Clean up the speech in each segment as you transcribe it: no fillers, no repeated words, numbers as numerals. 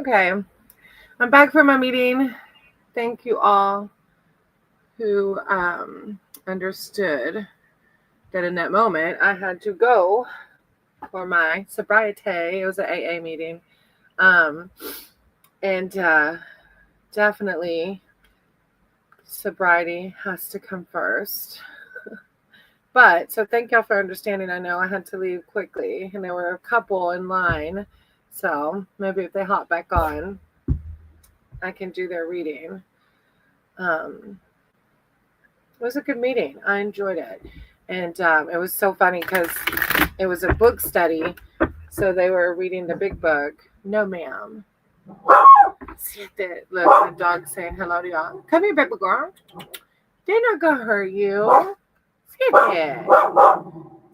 Okay, I'm back from my meeting. Thank you all who understood that in that moment I had to go for my sobriety. It was an AA meeting. Um, and definitely sobriety has to come first. But so thank y'all for understanding. I know I had to leave quickly and there were a couple in line. So maybe if they hop back on, I can do their reading. It was a good meeting. I enjoyed it. And it was so funny because it was a book study. So they were reading the big book. No, ma'am. Look, the dog's saying hello to y'all. Come here, baby girl. They're not going to hurt you. Sit there.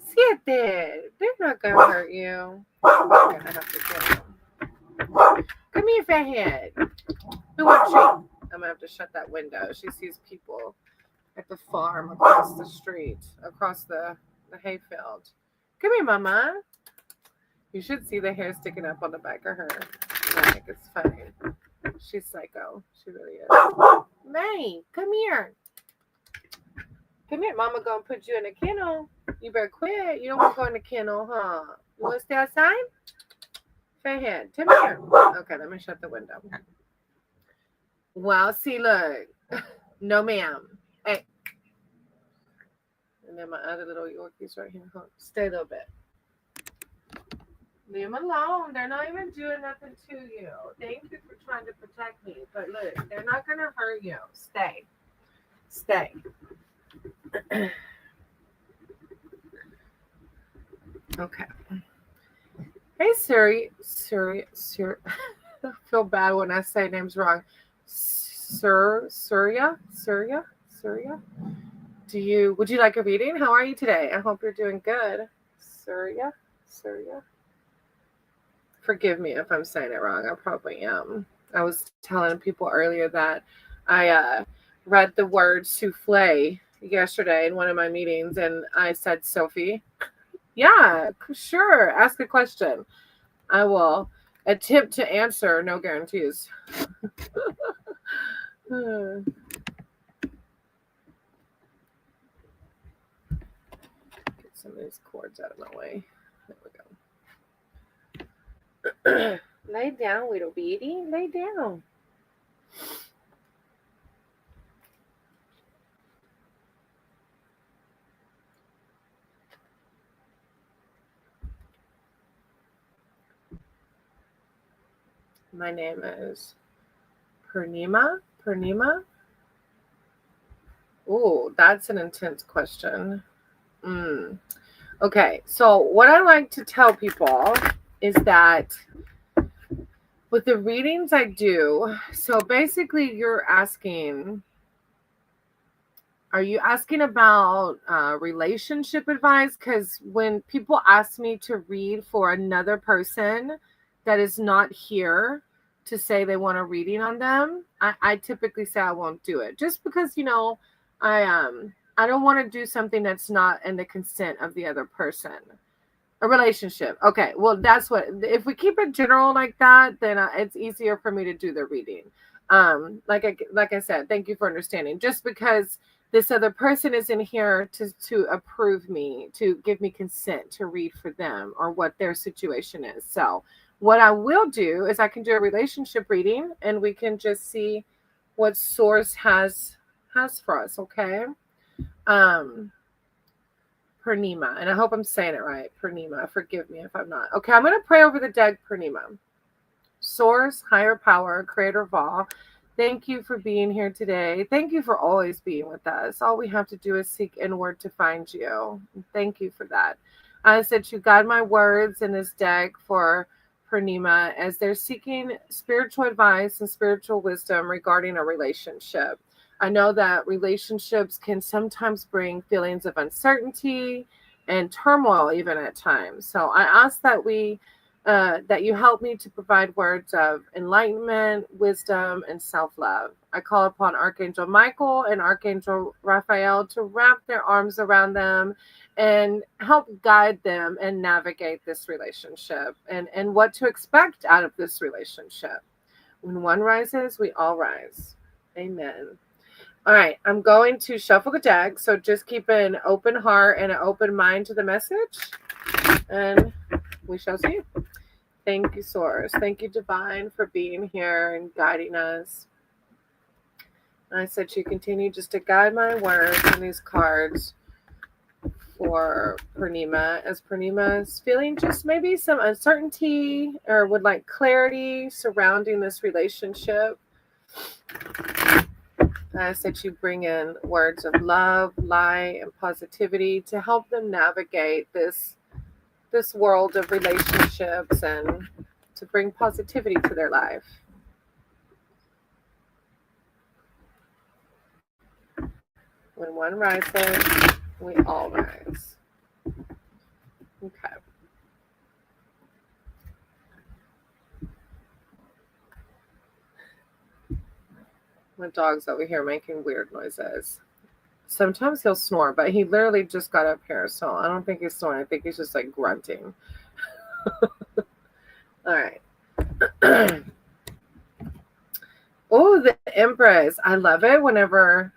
Sit there. They're not going to hurt you. I'm going to have to get them. Come here, fathead. Who wants treat? I'm going to have to shut that window. She sees people at the farm across the street, across the hayfield. Come here, Mama. You should see the hair sticking up on the back of her. I think it's funny. She's psycho. She really is. May, come here. Come here. Mama gonna put you in a kennel. You better quit. You don't want to go in the kennel, huh? You want to stay outside? Fairhead, come here. Okay, let me shut the window. Well, see, look. No, ma'am. Hey. And then my other little Yorkies right here. Huh? Stay a little bit. Leave them alone. They're not even doing nothing to you. Thank you for trying to protect me. But look, they're not going to hurt you. Stay. Stay. Okay. Hey, Suri. I feel bad when I say names wrong. Surya. Would you like a reading? How are you today? I hope you're doing good. Surya. Forgive me if I'm saying it wrong. I probably am. I was telling people earlier that I read the word souffle yesterday in one of my meetings, and I said Sophie. Yeah, sure. Ask a question. I will attempt to answer. No guarantees. Get some of these cords out of my way. There we go. Lay down, little baby. Lay down. My name is Purnima. Oh, that's an intense question. Okay, so what I like to tell people is that with the readings I do, so basically are you asking about relationship advice? Because when people ask me to read for another person that is not here to say they want a reading on them, I typically say I won't do it. Just because, I don't want to do something that's not in the consent of the other person. A relationship. Okay, well, that's what, if we keep it general like that, then it's easier for me to do the reading. Like I said, thank you for understanding. Just because this other person is in here to approve me, to give me consent to read for them or what their situation is. So what I will do is I can do a relationship reading and we can just see what source has for us, okay? Purnima, and I hope I'm saying it right. Purnima, forgive me if I'm not. Okay, I'm going to pray over the deck, Purnima. Source, higher power, creator of all, thank you for being here today. Thank you for always being with us. All we have to do is seek inward to find you. Thank you for that. I said you guide my words in this deck for Purnima as they're seeking spiritual advice and spiritual wisdom regarding a relationship. I know that relationships can sometimes bring feelings of uncertainty and turmoil even at times. So I ask that that you help me to provide words of enlightenment, wisdom, and self-love. I call upon Archangel Michael and Archangel Raphael to wrap their arms around them and help guide them and navigate this relationship and what to expect out of this relationship. When one rises, we all rise. Amen. All right, I'm going to shuffle the deck, so just keep an open heart and an open mind to the message, and we shall see. Thank you, Source. Thank you, Divine, for being here and guiding us. I said you continue just to guide my words on these cards for Purnima, as Purnima is feeling just maybe some uncertainty or would like clarity surrounding this relationship. I said you bring in words of love, light, and positivity to help them navigate this world of relationships and to bring positivity to their life. When one rises, we all rise. Okay. My dog's over here making weird noises. Sometimes he'll snore, but he literally just got up here, so I don't think he's snoring. I think he's just like grunting. All right. Oh, the Empress. I love it whenever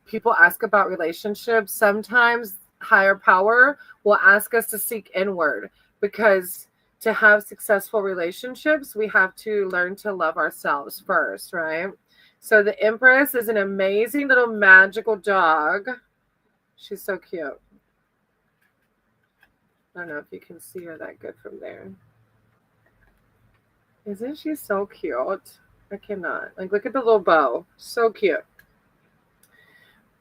people ask about relationships. Sometimes higher power will ask us to seek inward, because to have successful relationships, we have to learn to love ourselves first, right? So the Empress is an amazing little magical dog. She's so cute. I don't know if you can see her that good from there. Isn't she so cute? I cannot. Like, look at the little bow. So cute.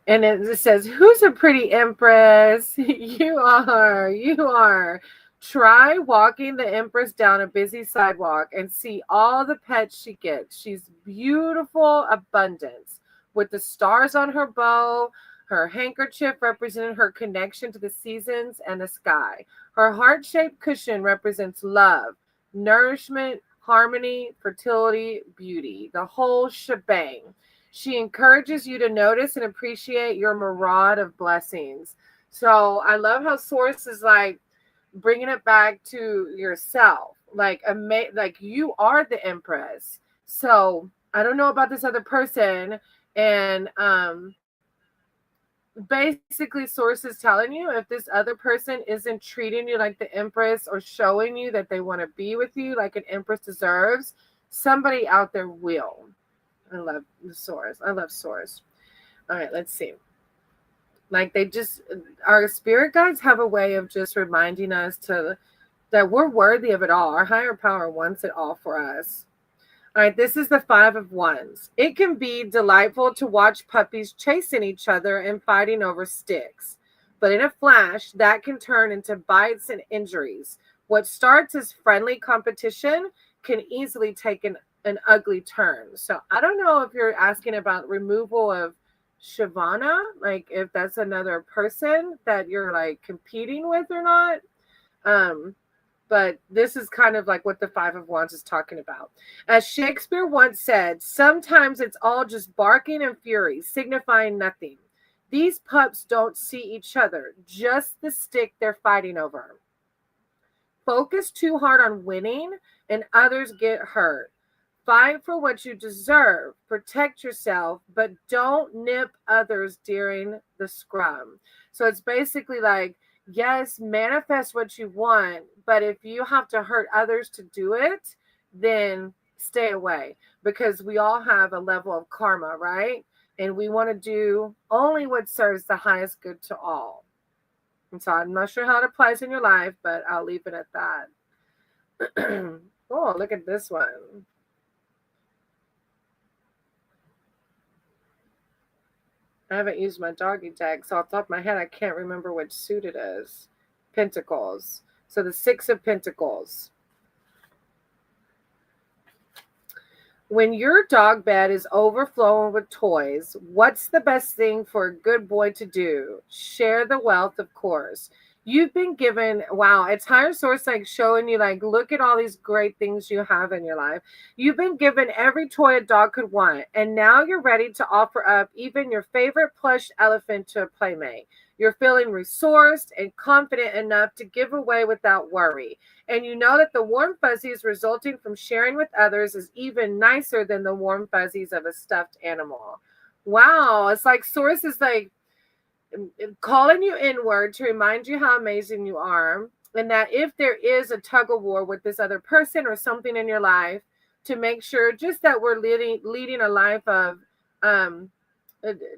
And it says, who's a pretty Empress? You are. Try walking the Empress down a busy sidewalk and see all the pets she gets. She's beautiful abundance with the stars on her bow, her handkerchief representing her connection to the seasons and the sky. Her heart-shaped cushion represents love, nourishment, harmony, fertility, beauty, the whole shebang. She encourages you to notice and appreciate your mirage of blessings. So I love how Source is like bringing it back to yourself. Like you are the Empress. So I don't know about this other person. And basically Source is telling you, if this other person isn't treating you like the Empress or showing you that they want to be with you like an Empress deserves, somebody out there will. I love the Source. I love Source. All right, let's see. Like our spirit guides have a way of just reminding us that we're worthy of it all. Our higher power wants it all for us. All right, this is the 5 of Wands. It can be delightful to watch puppies chasing each other and fighting over sticks. But in a flash, that can turn into bites and injuries. What starts as friendly competition can easily take an ugly turn. So I don't know if you're asking about removal of Shavana, like if that's another person that you're like competing with or not. But this is kind of like what the 5 of Wands is talking about. As Shakespeare once said, sometimes it's all just barking and fury, signifying nothing. These pups don't see each other, just the stick they're fighting over. Focus too hard on winning and others get hurt. Fight for what you deserve. Protect yourself, but don't nip others during the scrum. So it's basically like, yes, manifest what you want, but if you have to hurt others to do it, then stay away, because we all have a level of karma, right? And we want to do only what serves the highest good to all. And so I'm not sure how it applies in your life, but I'll leave it at that. Oh, look at this one. I haven't used my doggy deck, so off the top of my head, I can't remember which suit it is. Pentacles. So the 6 of Pentacles. When your dog bed is overflowing with toys, what's the best thing for a good boy to do? Share the wealth, of course. You've been given, wow, it's higher source like showing you like, look at all these great things you have in your life. You've been given every toy a dog could want, and now you're ready to offer up even your favorite plush elephant to a playmate. You're feeling resourced and confident enough to give away without worry. And you know that the warm fuzzies resulting from sharing with others is even nicer than the warm fuzzies of a stuffed animal. Wow. It's like Source is like calling you inward to remind you how amazing you are. And that if there is a tug of war with this other person or something in your life, to make sure just that we're leading a life of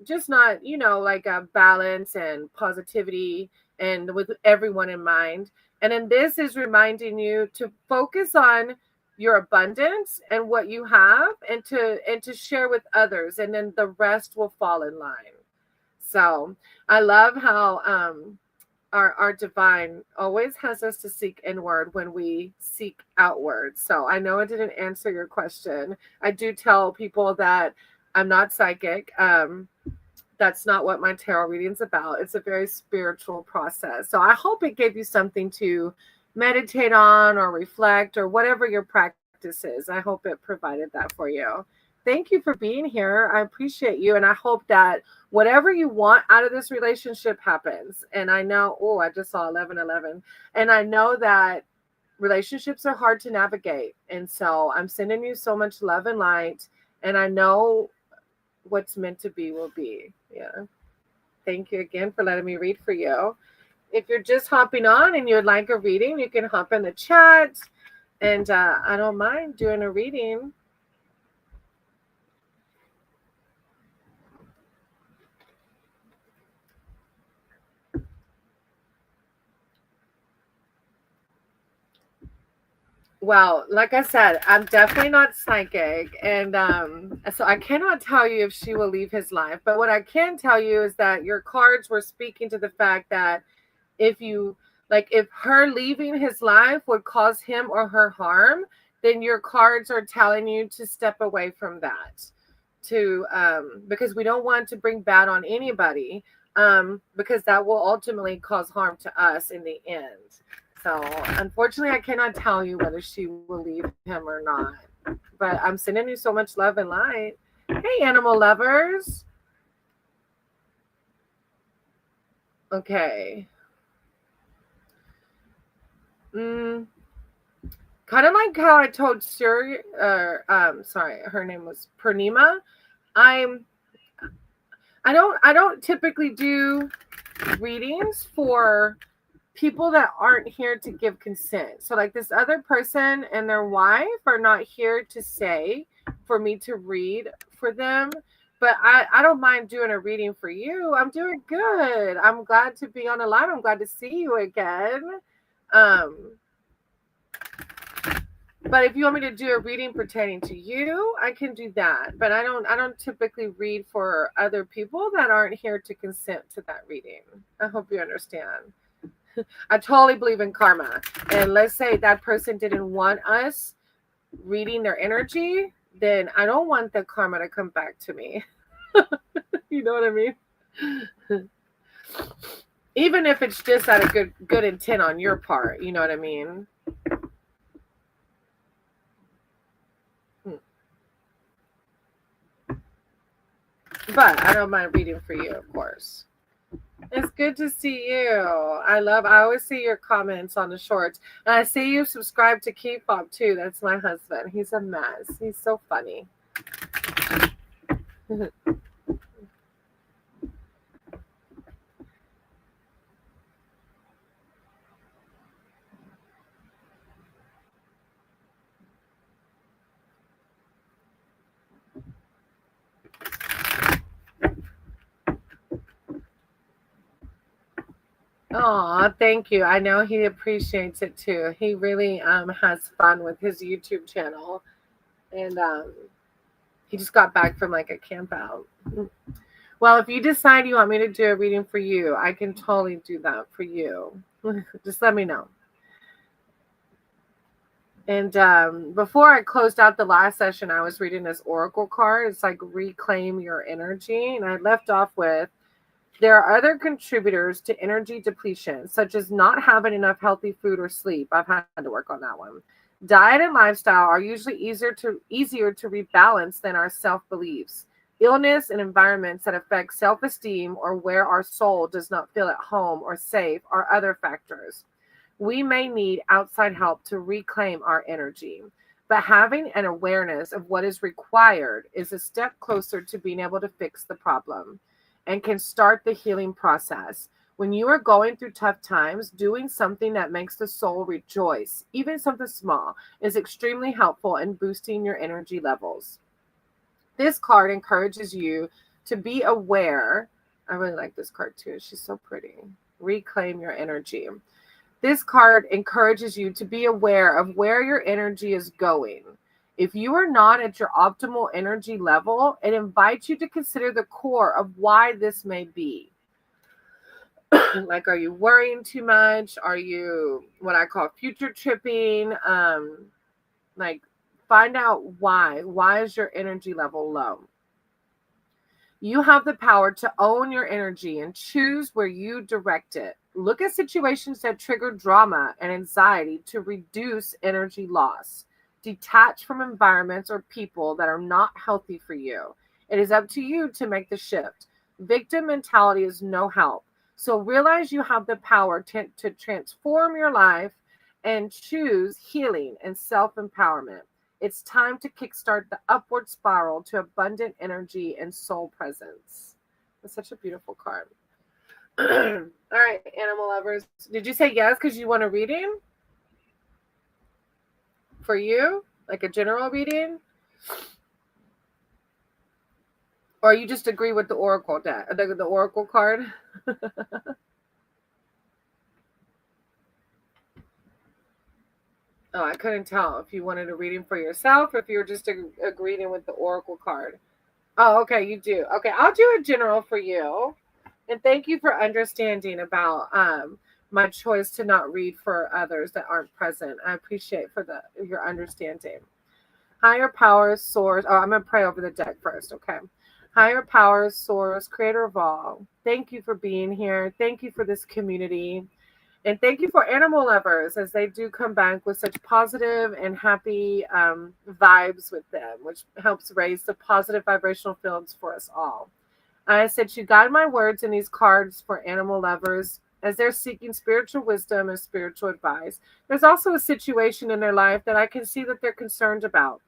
just not, like a balance and positivity and with everyone in mind. And then this is reminding you to focus on your abundance and what you have and to share with others, and then the rest will fall in line. So I love how our divine always has us to seek inward when we seek outward. So I know I didn't answer your question. I do tell people that I'm not psychic. That's not what my tarot reading's about. It's a very spiritual process. So I hope it gave you something to meditate on or reflect or whatever your practice is. I hope it provided that for you. Thank you for being here. I appreciate you. And I hope that whatever you want out of this relationship happens. And I know, I just saw 1111. And I know that relationships are hard to navigate. And so I'm sending you so much love and light. And I know what's meant to be will be. Yeah. Thank you again for letting me read for you. If you're just hopping on and you would like a reading, you can hop in the chat. And I don't mind doing a reading. Well, like I said, I'm definitely not psychic. And so I cannot tell you if she will leave his life. But what I can tell you is that your cards were speaking to the fact that if her leaving his life would cause him or her harm, then your cards are telling you to step away from that. Because we don't want to bring bad on anybody, because that will ultimately cause harm to us in the end. So unfortunately, I cannot tell you whether she will leave him or not. But I'm sending you so much love and light. Hey, animal lovers. Okay. Kind of like how I told Suri, her name was Purnima. I don't typically do readings for people that aren't here to give consent. So like this other person and their wife are not here to say for me to read for them. But I don't mind doing a reading for you. I'm doing good. I'm glad to be on the live. I'm glad to see you again. But if you want me to do a reading pertaining to you, I can do that. But I don't typically read for other people that aren't here to consent to that reading. I hope you understand. I totally believe in karma. And let's say that person didn't want us reading their energy, then I don't want the karma to come back to me. You know what I mean? Even if it's just out of good intent on your part, you know what I mean? But I don't mind reading for you, of course. It's good to see you. I always see your comments on the shorts. And I see you subscribe to Keyfob too. That's my husband. He's a mess. He's so funny. Oh, thank you. I know he appreciates it too. He really has fun with his YouTube channel. And he just got back from like a camp out. Well, if you decide you want me to do a reading for you, I can totally do that for you. Just let me know. And before I closed out the last session, I was reading this oracle card. It's like reclaim your energy. And I left off with, there are other contributors to energy depletion, such as not having enough healthy food or sleep. I've had to work on that one. Diet and lifestyle are usually easier to rebalance than our self-beliefs. illness, and environments that affect self-esteem or where our soul does not feel at home or safe are other factors. We may need outside help to reclaim our energy, but having an awareness of what is required is a step closer to being able to fix the problem and can start the healing process. When you are going through tough times, doing something that makes the soul rejoice, even something small, is extremely helpful in boosting your energy levels. This card encourages you to be aware. I really like this card too. She's so pretty. Reclaim your energy. This card encourages you to be aware of where your energy is going. If you are not at your optimal energy level, it invites you to consider the core of why this may be. Like, are you worrying too much? Are you what I call future tripping? Like, find out why. Why is your energy level low? You have the power to own your energy and choose where you direct it. Look at situations that trigger drama and anxiety to reduce energy loss. Detach from environments or people that are not healthy for you. It is up to you to make the shift. Victim mentality is no help. So realize you have the power to transform your life and choose healing and self-empowerment. It's time to kickstart the upward spiral to abundant energy and soul presence. That's such a beautiful card. All right, animal lovers. Did you say yes because you want a reading? For you? Like a general reading? Or you just agree with the oracle deck, the oracle card? Oh, I couldn't tell if you wanted a reading for yourself or if you were just agreeing with the oracle card. Oh, okay, you do. Okay, I'll do a general for you. And thank you for understanding about my choice to not read for others that aren't present. I appreciate your understanding. Higher powers, source. Oh, I'm going to pray over the deck first, okay? Higher powers, source, creator of all. Thank you for being here. Thank you for this community. And thank you for animal lovers as they do come back with such positive and happy vibes with them, which helps raise the positive vibrational fields for us all. I said, you guide my words in these cards for animal lovers as they're seeking spiritual wisdom and spiritual advice. There's also a situation in their life that I can see that they're concerned about.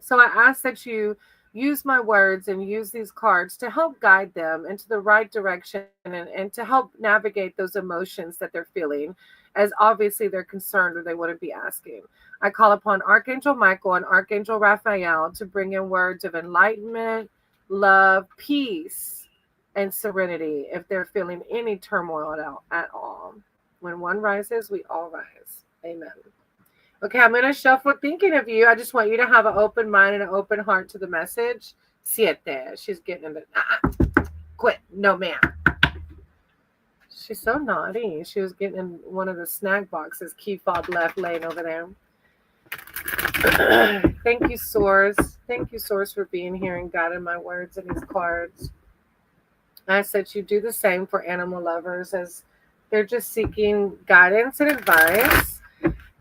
So I ask that you use my words and use these cards to help guide them into the right direction and to help navigate those emotions that they're feeling, as obviously they're concerned or they wouldn't be asking. I call upon Archangel Michael and Archangel Raphael to bring in words of enlightenment, love, peace, and serenity if they're feeling any turmoil at all. When one rises, we all rise. Amen. Okay, I'm going to shuffle thinking of you. I just want you to have an open mind and an open heart to the message. Siete. She's getting in the... Quit. No, ma'am. She's so naughty. She was getting in one of the snack boxes Keyfob left laying over there. Thank you, Source. Thank you, Source, for being here and guiding my words in these cards. I said you do the same for animal lovers as they're just seeking guidance and advice.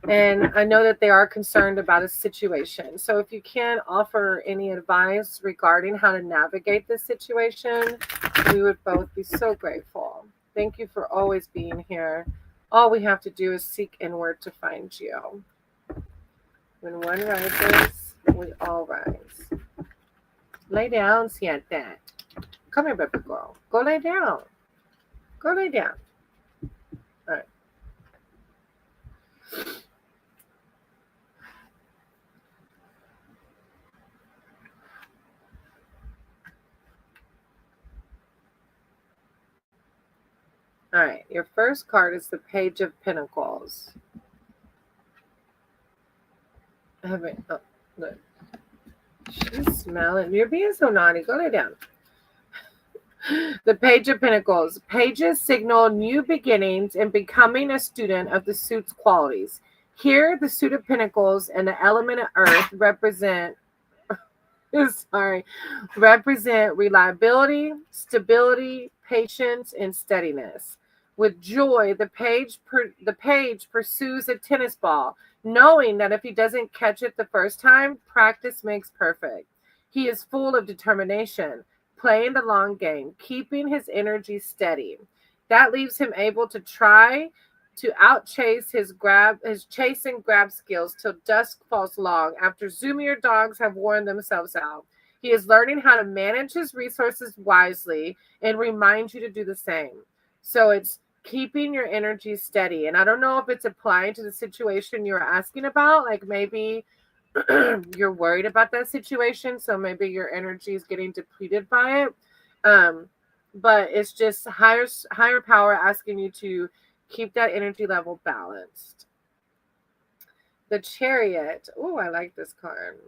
And I know that they are concerned about a situation. So if you can offer any advice regarding how to navigate this situation, we would both be so grateful. Thank you for always being here. All we have to do is seek inward to find you. When one rises, we all rise. Lay down, Siete. Come here, baby girl. Go lay down. Go lay down. All right. All right, your first card is the Page of Pentacles. I haven't, oh, look. She's smelling. You're being so naughty. Go lay down. The Page of Pentacles. Pages signal new beginnings and becoming a student of the suit's qualities. Here, the suit of Pentacles and the element of Earth represent reliability, stability, patience, and steadiness. With joy, the page pursues a tennis ball, knowing that if he doesn't catch it the first time, practice makes perfect. He is full of determination, playing the long game, keeping his energy steady. That leaves him able to try to outchase his chase and grab skills till dusk falls long after zoomier dogs have worn themselves out. He is learning how to manage his resources wisely and remind you to do the same. So it's keeping your energy steady. And I don't know if it's applying to the situation you're asking about. Like maybe you're worried about that situation, so maybe your energy is getting depleted by it. But it's just higher power asking you to keep that energy level balanced. The Chariot. Oh, I like this card.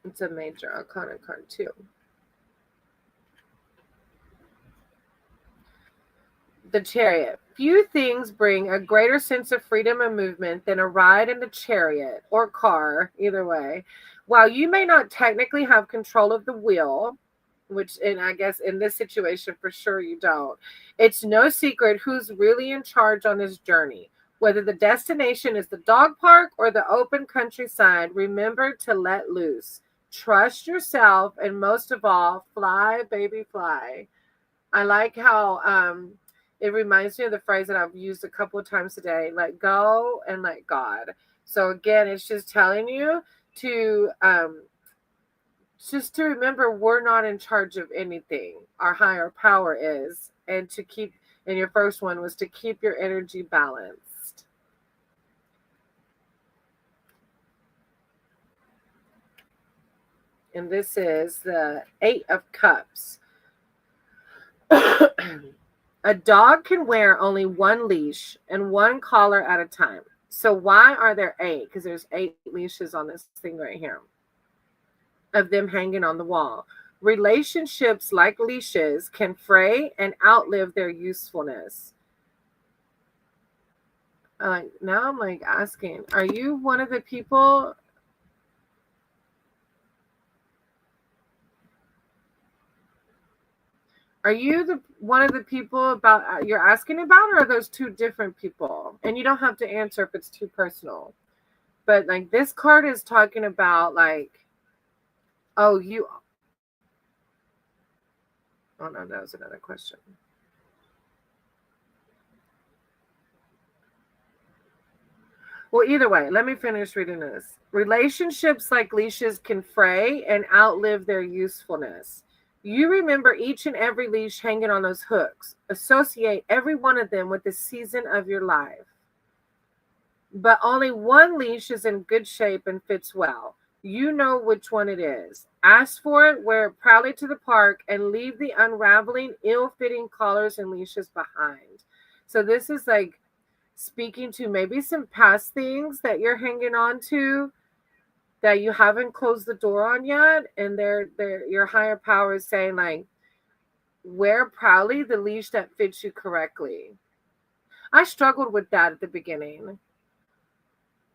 It's a major arcana card too. The Chariot. Few things bring a greater sense of freedom and movement than a ride in a chariot or car, either way. While you may not technically have control of the wheel, and I guess in this situation for sure you don't, it's no secret who's really in charge on this journey. Whether the destination is the dog park or the open countryside, remember to let loose. Trust yourself, and most of all, fly, baby, fly. I like how it reminds me of the phrase that I've used a couple of times today: let go and let God. So again, it's just telling you to just to remember we're not in charge of anything. Our higher power is. And your first one was to keep your energy balanced. And this is the 8 of Cups. A dog can wear only one leash and one collar at a time. So why are there 8? Because there's 8 leashes on this thing right here of them hanging on the wall. Relationships like leashes can fray and outlive their usefulness. Now I'm like asking, are you one of the people? Are you one of the people about you're asking about, or are those 2 different people? And you don't have to answer if it's too personal. But like this card is talking about like, oh no, that was another question. Well, either way, let me finish reading this. Relationships like leashes can fray and outlive their usefulness. You remember each and every leash hanging on those hooks. Associate every one of them with the season of your life. But only one leash is in good shape and fits well. You know which one it is. Ask for it, wear it proudly to the park, and leave the unraveling, ill-fitting collars and leashes behind. So this is like speaking to maybe some past things that you're hanging on to that you haven't closed the door on yet, and your higher power is saying like, wear proudly the leash that fits you correctly. I struggled with that at the beginning.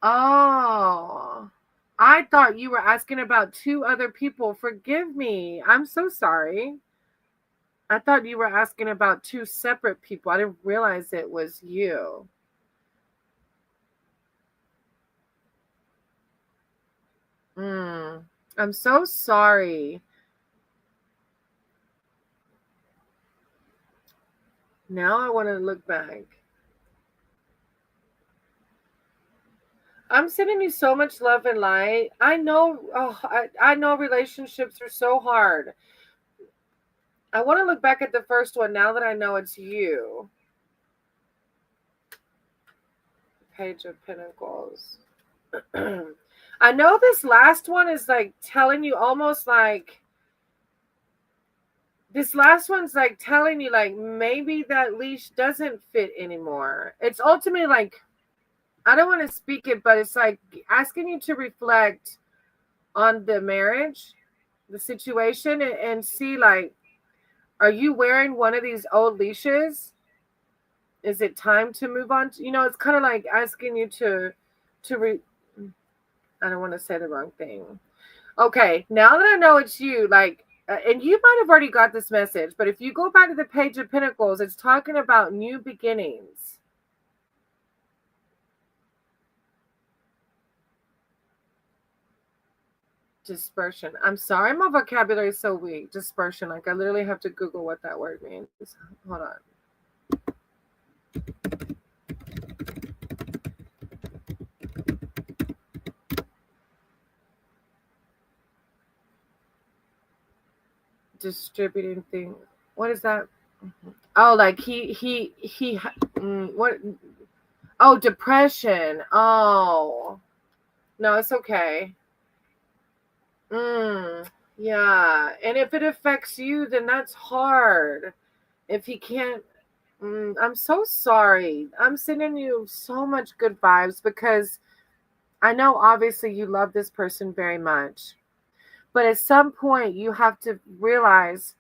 Oh, I thought you were asking about 2 other people. Forgive me. I'm so sorry. I thought you were asking about 2 separate people. I didn't realize it was you. I'm so sorry. Now I want to look back. I'm sending you so much love and light. I know, I know relationships are so hard. I want to look back at the first one now that I know it's you. Page of Pentacles. I know this last one is like telling you almost like, this last one's like telling you like maybe that leash doesn't fit anymore. It's ultimately like, I don't want to speak it, but it's like asking you to reflect on the marriage, the situation, and see like, are you wearing one of these old leashes? Is it time to move on? It's kind of like asking you I don't want to say the wrong thing. Okay, now that I know it's you, like, and you might have already got this message, but if you go back to the Page of Pentacles, it's talking about new beginnings. Dispersion. I'm sorry, my vocabulary is so weak. Dispersion. Like, I literally have to Google what that word means. Hold on. Distributing thing. What is that? Oh, like what? Oh, depression. Oh, no, it's okay. Yeah. And if it affects you, then that's hard. If he can't, I'm so sorry. I'm sending you so much good vibes because I know obviously you love this person very much. But at some point, you have to realize,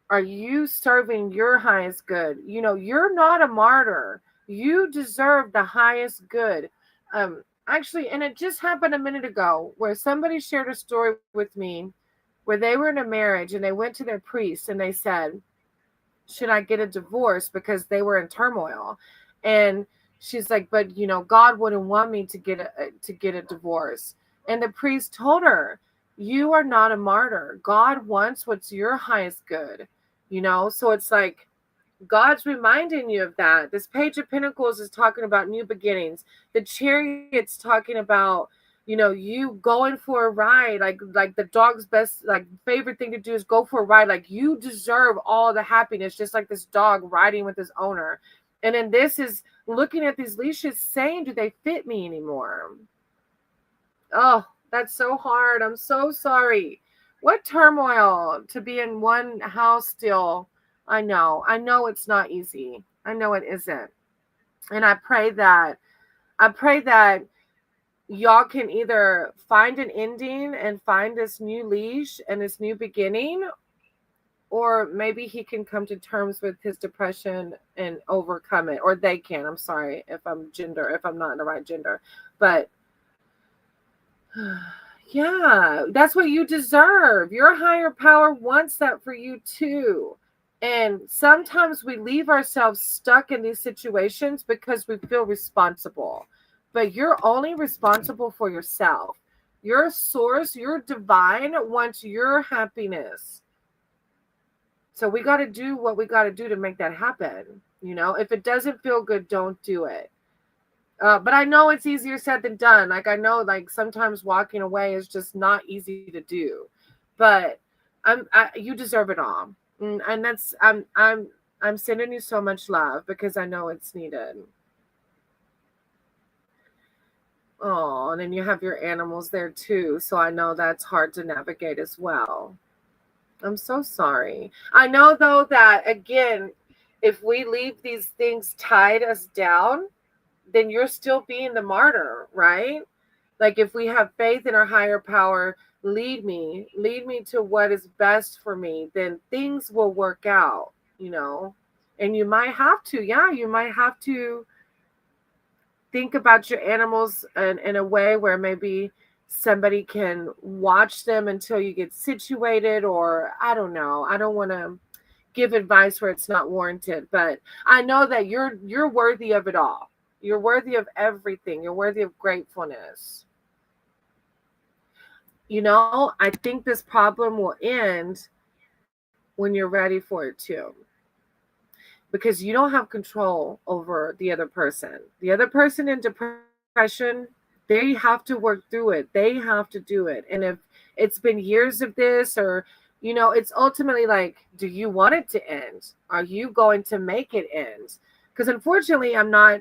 are you serving your highest good? You're not a martyr. You deserve the highest good. Actually, and it just happened a minute ago where somebody shared a story with me where they were in a marriage and they went to their priest and they said, should I get a divorce, because they were in turmoil? And she's like, but God wouldn't want me to get a divorce. And the priest told her, you are not a martyr. God wants what's your highest good. So it's like God's reminding you of that. This Page of Pentacles is talking about new beginnings. The Chariot's talking about, you going for a ride. Like the dog's best, like, favorite thing to do is go for a ride. Like, you deserve all the happiness, just like this dog riding with his owner. And then this is looking at these leashes saying, do they fit me anymore? Oh, that's so hard. I'm so sorry. What turmoil to be in one house still. I know it's not easy. I know it isn't. And I pray that y'all can either find an ending and find this new leash and this new beginning, or maybe he can come to terms with his depression and overcome it, or they can. I'm sorry if I'm not in the right gender, but yeah, that's what you deserve. Your higher power wants that for you too. And sometimes we leave ourselves stuck in these situations because we feel responsible. But you're only responsible for yourself. Your source, your divine, wants your happiness. So we got to do what we got to do to make that happen. If it doesn't feel good, don't do it. But I know it's easier said than done. Like, I know, like, sometimes walking away is just not easy to do. But you deserve it all. And that's I'm sending you so much love because I know it's needed. Oh, and then you have your animals there too, so I know that's hard to navigate as well. I'm so sorry. I know though that, again, if we leave these things tied us down, then you're still being the martyr, right? Like, if we have faith in our higher power, lead me to what is best for me, then things will work out, and you might have to think about your animals in a way where maybe somebody can watch them until you get situated, or I don't know. I don't want to give advice where it's not warranted, but I know that you're worthy of it all. You're worthy of everything. You're worthy of gratefulness. I think this problem will end when you're ready for it to. Because you don't have control over the other person. The other person in depression, they have to work through it. They have to do it. And if it's been years of this, or, it's ultimately like, do you want it to end? Are you going to make it end? Because unfortunately, I'm not,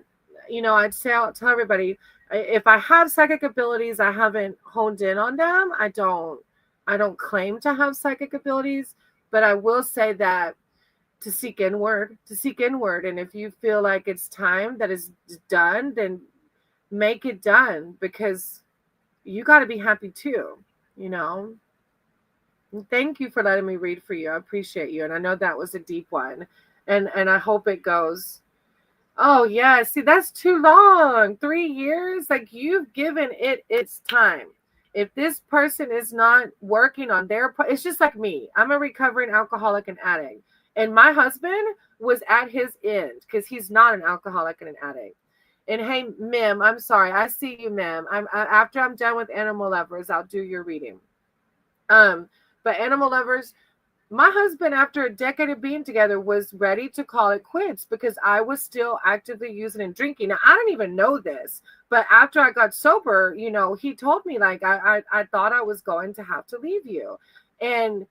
I'd say, I'll tell everybody, if I have psychic abilities, I haven't honed in on them. I don't claim to have psychic abilities, but I will say that to seek inward. And if you feel like it's time that is done, then make it done, because you got to be happy too, Thank you for letting me read for you. I appreciate you. And I know that was a deep one, and I hope it goes. Oh yeah, see, that's too long. 3 years, like, you've given it its time. If this person is not working on their part, it's just like me. I'm a recovering alcoholic and addict. And my husband was at his end because he's not an alcoholic and an addict. And hey, Mim, I'm sorry. I see you, Mim. After I'm done with Animal Lovers, I'll do your reading. But animal lovers, my husband, after a decade of being together, was ready to call it quits because I was still actively using and drinking. Now, I didn't even know this, but after I got sober, he told me, like, I thought I was going to have to leave you. And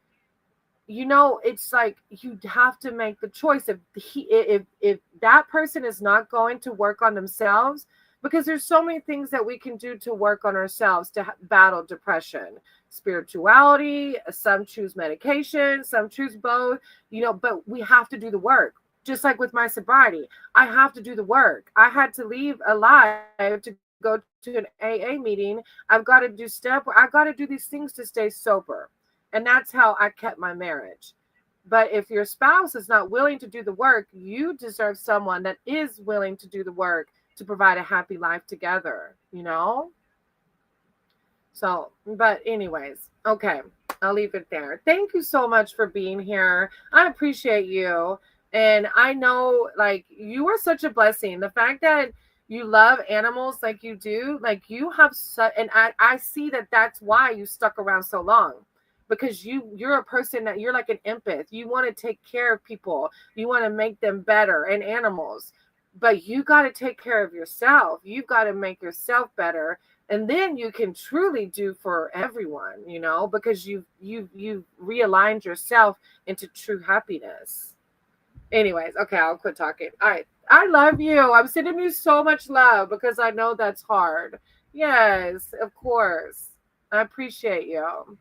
it's like you have to make the choice. If that person is not going to work on themselves, because there's so many things that we can do to work on ourselves to battle depression, spirituality. Some choose medication, some choose both. But we have to do the work. Just like with my sobriety, I have to do the work. I had to leave alive to go to an AA meeting. I've got to do I got to do these things to stay sober. And that's how I kept my marriage. But if your spouse is not willing to do the work, you deserve someone that is willing to do the work to provide a happy life together, So, but anyways, okay, I'll leave it there. Thank you so much for being here. I appreciate you. And I know, like, you are such a blessing. The fact that you love animals like you do, like, you have such, and I see that that's why you stuck around so long. Because you're a person that you're like an empath. You want to take care of people. You want to make them better, and animals. But you got to take care of yourself. You've got to make yourself better. And then you can truly do for everyone, because you've realigned yourself into true happiness. Anyways, okay, I'll quit talking. All right. I love you. I'm sending you so much love because I know that's hard. Yes, of course. I appreciate you.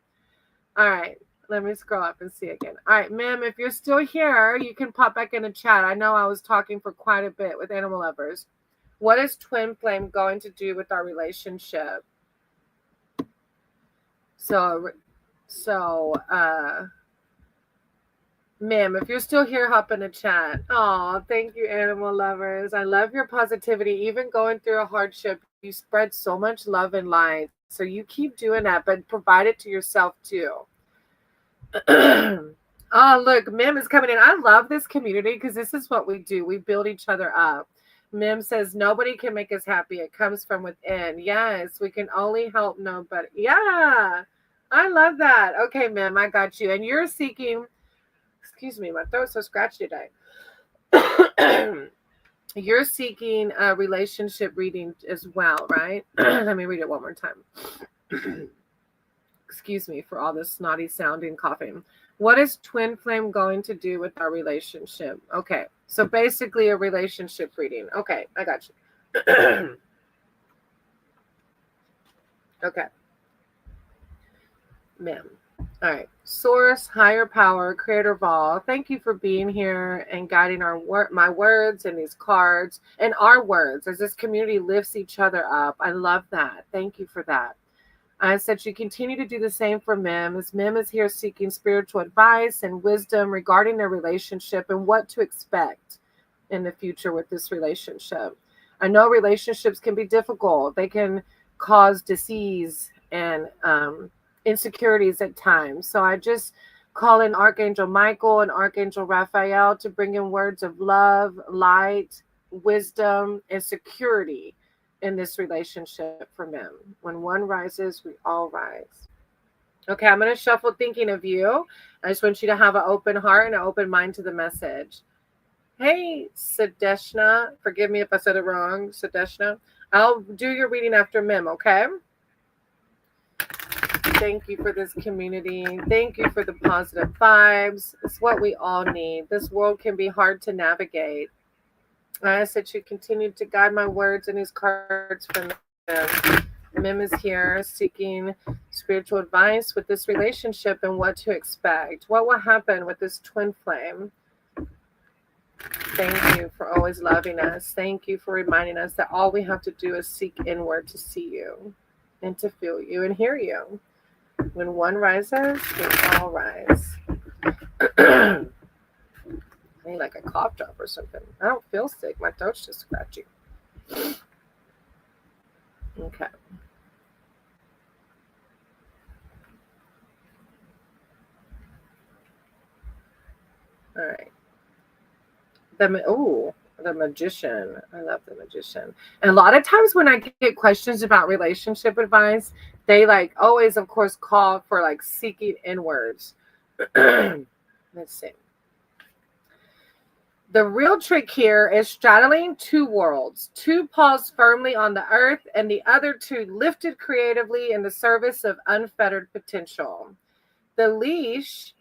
All right, let me scroll up and see again. All right, ma'am, if you're still here, you can pop back in the chat. I know I was talking for quite a bit with animal lovers. What is twin flame going to do with our relationship? So, ma'am, if you're still here, hop in the chat. Oh, thank you, animal lovers. I love your positivity. Even going through a hardship, you spread so much love and light. So you keep doing that, but provide it to yourself too. Oh, look, Mim is coming in. I love this community because this is what we do. We build each other up. Mim says, nobody can make us happy. It comes from within. Yes, we can only help nobody. Yeah, I love that. Okay, Mim, I got you. And you're seeking, excuse me, my throat's so scratchy today. You're seeking a relationship reading as well, right? Let me read it one more time. Excuse me for all this snotty sounding coughing. What is twin flame going to do with our relationship? Okay, so basically a relationship reading. Okay, I got you. Okay. Ma'am. All right. Source, higher power, creator of all. Thank you for being here and guiding my words and these cards and our words as this community lifts each other up. I love that. Thank you for that. I said you continue to do the same for Mim, as Mim is here seeking spiritual advice and wisdom regarding their relationship and what to expect in the future with this relationship. I know relationships can be difficult. They can cause disease and insecurities at times. So I just call in Archangel Michael and Archangel Raphael to bring in words of love, light, wisdom, and security in this relationship for Mim. When one rises, we all rise. Okay, I'm going to shuffle thinking of you. I just want you to have an open heart and an open mind to the message. Hey, Sadeshna. Forgive me if I said it wrong, Sadeshna. I'll do your reading after Mim, okay? Thank you for this community. Thank you for the positive vibes. It's what we all need. This world can be hard to navigate. I ask that you continue to guide my words and these cards for Mim. Mim is here seeking spiritual advice with this relationship and what to expect. What will happen with this twin flame? Thank you for always loving us. Thank you for reminding us that all we have to do is seek inward to see you and to feel you and hear you. When one rises, we all rise. I need like a cough drop or something. I don't feel sick. My throat's just scratchy. Okay. All right. Oh, The Magician. I love The Magician. And a lot of times when I get questions about relationship advice, they like always, of course, call for like seeking inwards. Let's see. The real trick here is straddling two worlds, two paws firmly on the earth and the other two lifted creatively in the service of unfettered potential. The leash,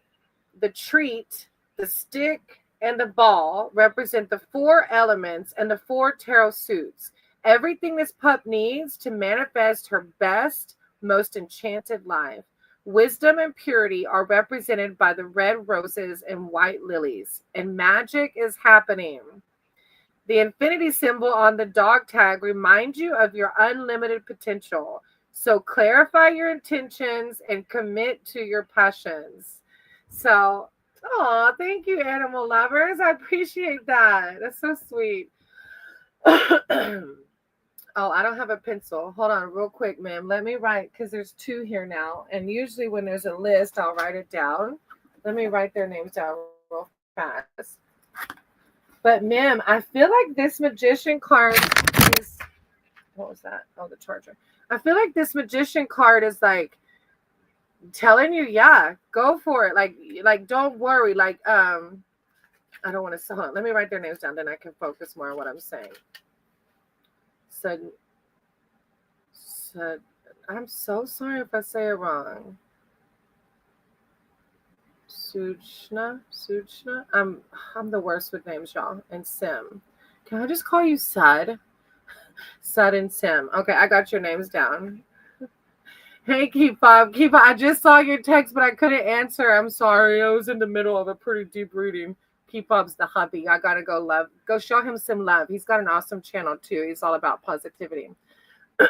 the treat, the stick, and the ball represent the four elements and the four tarot suits. Everything this pup needs to manifest her best, most enchanted life. Wisdom and purity are represented by the red roses and white lilies, and magic is happening. The infinity symbol on the dog tag reminds you of your unlimited potential. So clarify your intentions and commit to your passions. So, oh, thank you, animal lovers. I appreciate that. That's so sweet. Oh, I don't have a pencil. Hold on real quick, ma'am. Let me write, because there's two here now. And usually when there's a list, I'll write it down. Let me write their names down real fast. But, ma'am, I feel like this magician card is, what was that? Oh, the charger. I feel like this magician card is like telling you, yeah, go for it. Like don't worry. Like, I don't want to, hold on. Let me write their names down. Then I can focus more on what I'm saying. So, I'm so sorry if I say it wrong. Sujna. I'm the worst with names, y'all. And Sim. Can I just call you Sud? Sud and Sim. Okay, I got your names down. Hey, Keyfob. I just saw your text, but I couldn't answer. I'm sorry. I was in the middle of a pretty deep reading. Keyfob's the hubby. I gotta go show him some love. He's got an awesome channel too. He's all about positivity.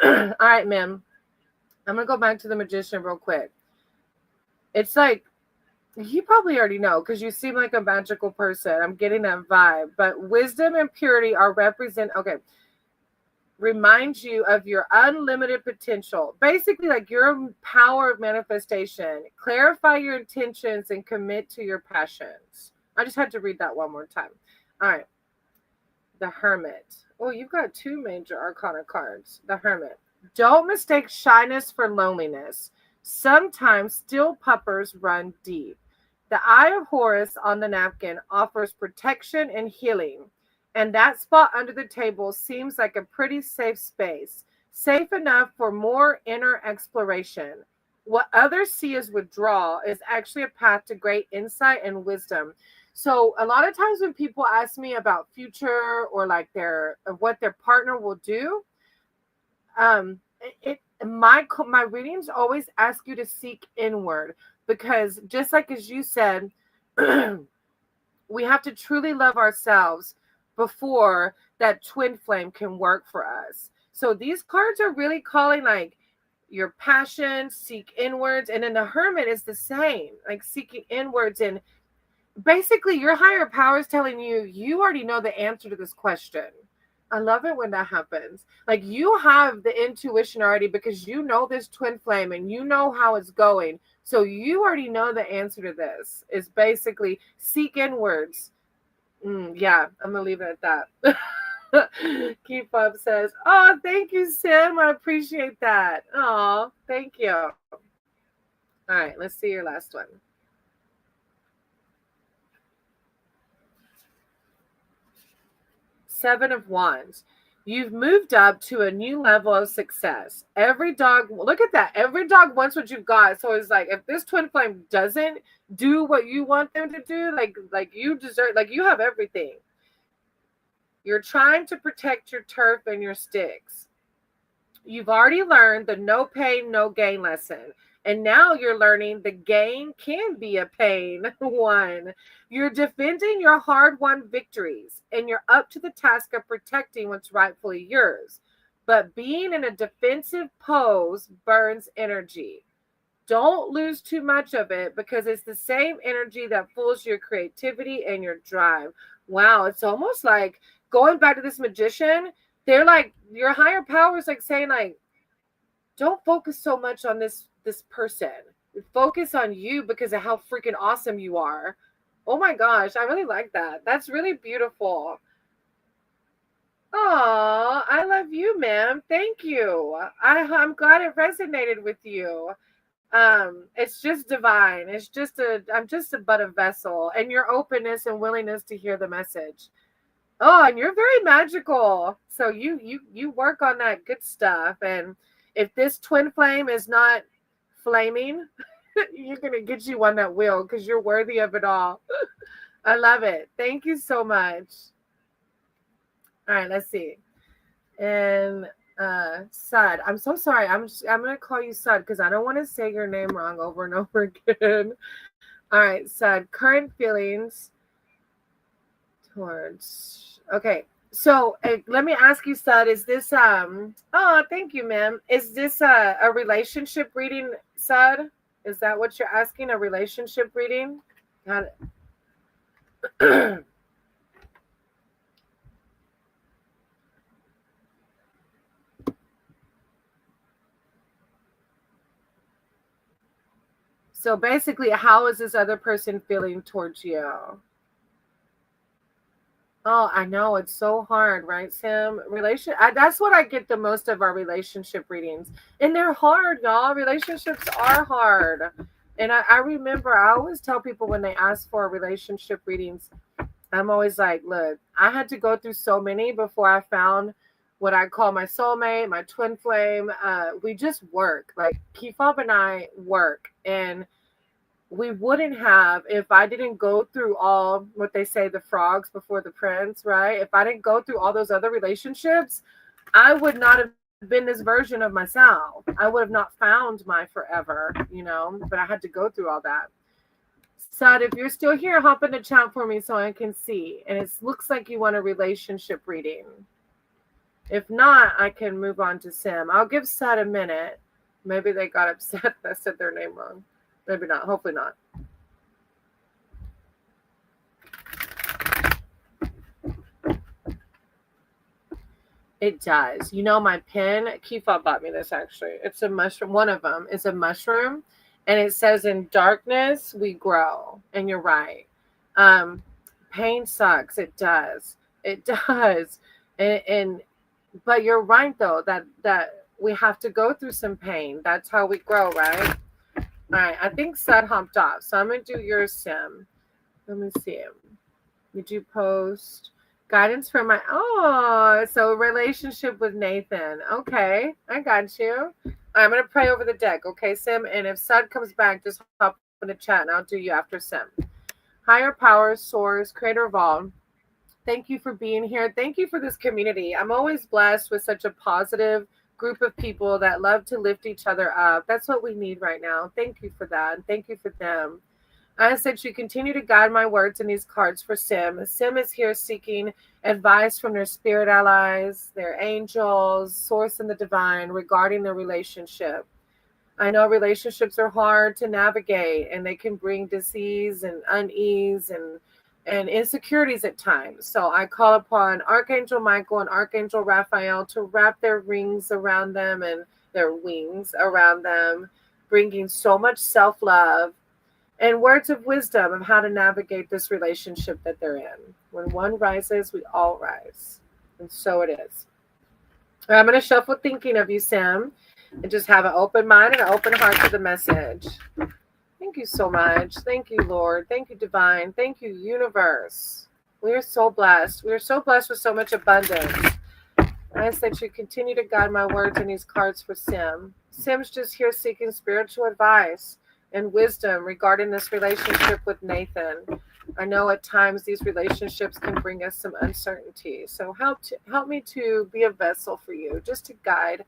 All right, ma'am. I'm gonna go back to the magician real quick. It's like, you probably already know because you seem like a magical person. I'm getting that vibe. But wisdom and purity are remind you of your unlimited potential. Basically, like your power of manifestation. Clarify your intentions and commit to your passions. I just had to read that one more time. All right. The Hermit. Oh, you've got two major arcana cards. The Hermit. Don't mistake shyness for loneliness. Sometimes still puppers run deep. The Eye of Horus on the napkin offers protection and healing. And that spot under the table seems like a pretty safe space. Safe enough for more inner exploration. What others see as withdrawal is actually a path to great insight and wisdom. So a lot of times when people ask me about future or like what their partner will do, my readings always ask you to seek inward, because just like as you said, we have to truly love ourselves before that twin flame can work for us. So these cards are really calling like your passion, seek inwards, and then the Hermit is the same, like seeking inwards. And basically your higher power is telling you, you already know the answer to this question. I love it when that happens. Like you have the intuition already because you know this twin flame and you know how it's going. So you already know the answer to this. It's basically seek inwards. Yeah, I'm going to leave it at that. Keyfob says, oh, thank you, Sim. I appreciate that. Oh, thank you. All right, let's see your last one. Seven of Wands. You've moved up to a new level of success. Every dog, look at that. Every dog wants what you've got. So it's like, if this twin flame doesn't do what you want them to do, like you deserve, like you have everything. You're trying to protect your turf and your sticks. You've already learned the no pain, no gain lesson. And now you're learning the gain can be a pain one. You're defending your hard-won victories, and you're up to the task of protecting what's rightfully yours. But being in a defensive pose burns energy. Don't lose too much of it because it's the same energy that fools your creativity and your drive. Wow, it's almost like going back to this magician, they're like, your higher power is like saying like, don't focus so much on this person. Focus on you because of how freaking awesome you are. Oh my gosh, I really like that. That's really beautiful. Sim. Thank you. I'm glad it resonated with you. It's just divine. I'm just a but a vessel, and your openness and willingness to hear the message. Oh, and you're very magical. So you work on that good stuff. And if this twin flame is not flaming, you're gonna get you one that will, because you're worthy of it all. I love it. Thank you so much. All right, let's see. And Sud, I'm so sorry. I'm gonna call you Sud because I don't want to say your name wrong over and over again. All right, Sud, current feelings towards, okay. So let me ask you, Sud, is this oh, thank you, ma'am. Is this a relationship reading, Sud? Is that what you're asking? A relationship reading? Got it. So basically, how is this other person feeling towards you? Oh, I know it's so hard, right, Sam? That's what I get the most of our relationship readings. And they're hard, y'all. Relationships are hard. And I remember, I always tell people when they ask for relationship readings, I'm always like, look, I had to go through so many before I found what I call my soulmate, my twin flame. We just work. Like, Keyfob and I work. And we wouldn't have, if I didn't go through all what they say, the frogs before the prince, right? If I didn't go through all those other relationships, I would not have been this version of myself. I would have not found my forever, but I had to go through all that. Sad, if you're still here, hop in the chat for me so I can see. And it looks like you want a relationship reading. If not, I can move on to Sim. I'll give Sad a minute. Maybe they got upset that I said their name wrong. Maybe not. Hopefully not. It does. My pen, Keyfob bought me this actually. It's a mushroom. One of them is a mushroom. And it says, in darkness, we grow. And you're right. Pain sucks. It does. It does. But you're right, though, that we have to go through some pain. That's how we grow, right? All right, I think Sud hopped off, so I'm going to do your Sim. Let me see him. Did you post guidance for my, so relationship with Nathan. Okay, I got you. I'm going to pray over the deck, okay, Sim? And if Sud comes back, just hop in the chat, and I'll do you after Sim. Higher power, source, creator of all, thank you for being here. Thank you for this community. I'm always blessed with such a positive group of people that love to lift each other up. That's what we need right now. Thank you for that. And thank you for them. I said you continue to guide my words in these cards for Sim. Sim is here seeking advice from their spirit allies, their angels, source and the divine regarding their relationship. I know relationships are hard to navigate, and they can bring disease and unease and insecurities at times. So I call upon Archangel Michael and Archangel Raphael to wrap their rings around them and their wings around them, bringing so much self-love and words of wisdom of how to navigate this relationship that they're in. When one rises, we all rise. And so it is. I'm going to shuffle thinking of you, Sam, and just have an open mind and an open heart to the message. Thank you so much. Thank you, Lord. Thank you, Divine. Thank you, Universe. We are so blessed. We are so blessed with so much abundance. I ask that you continue to guide my words in these cards for Sim. Sim's just here seeking spiritual advice and wisdom regarding this relationship with Nathan. I know at times these relationships can bring us some uncertainty. So help me to be a vessel for you, just to guide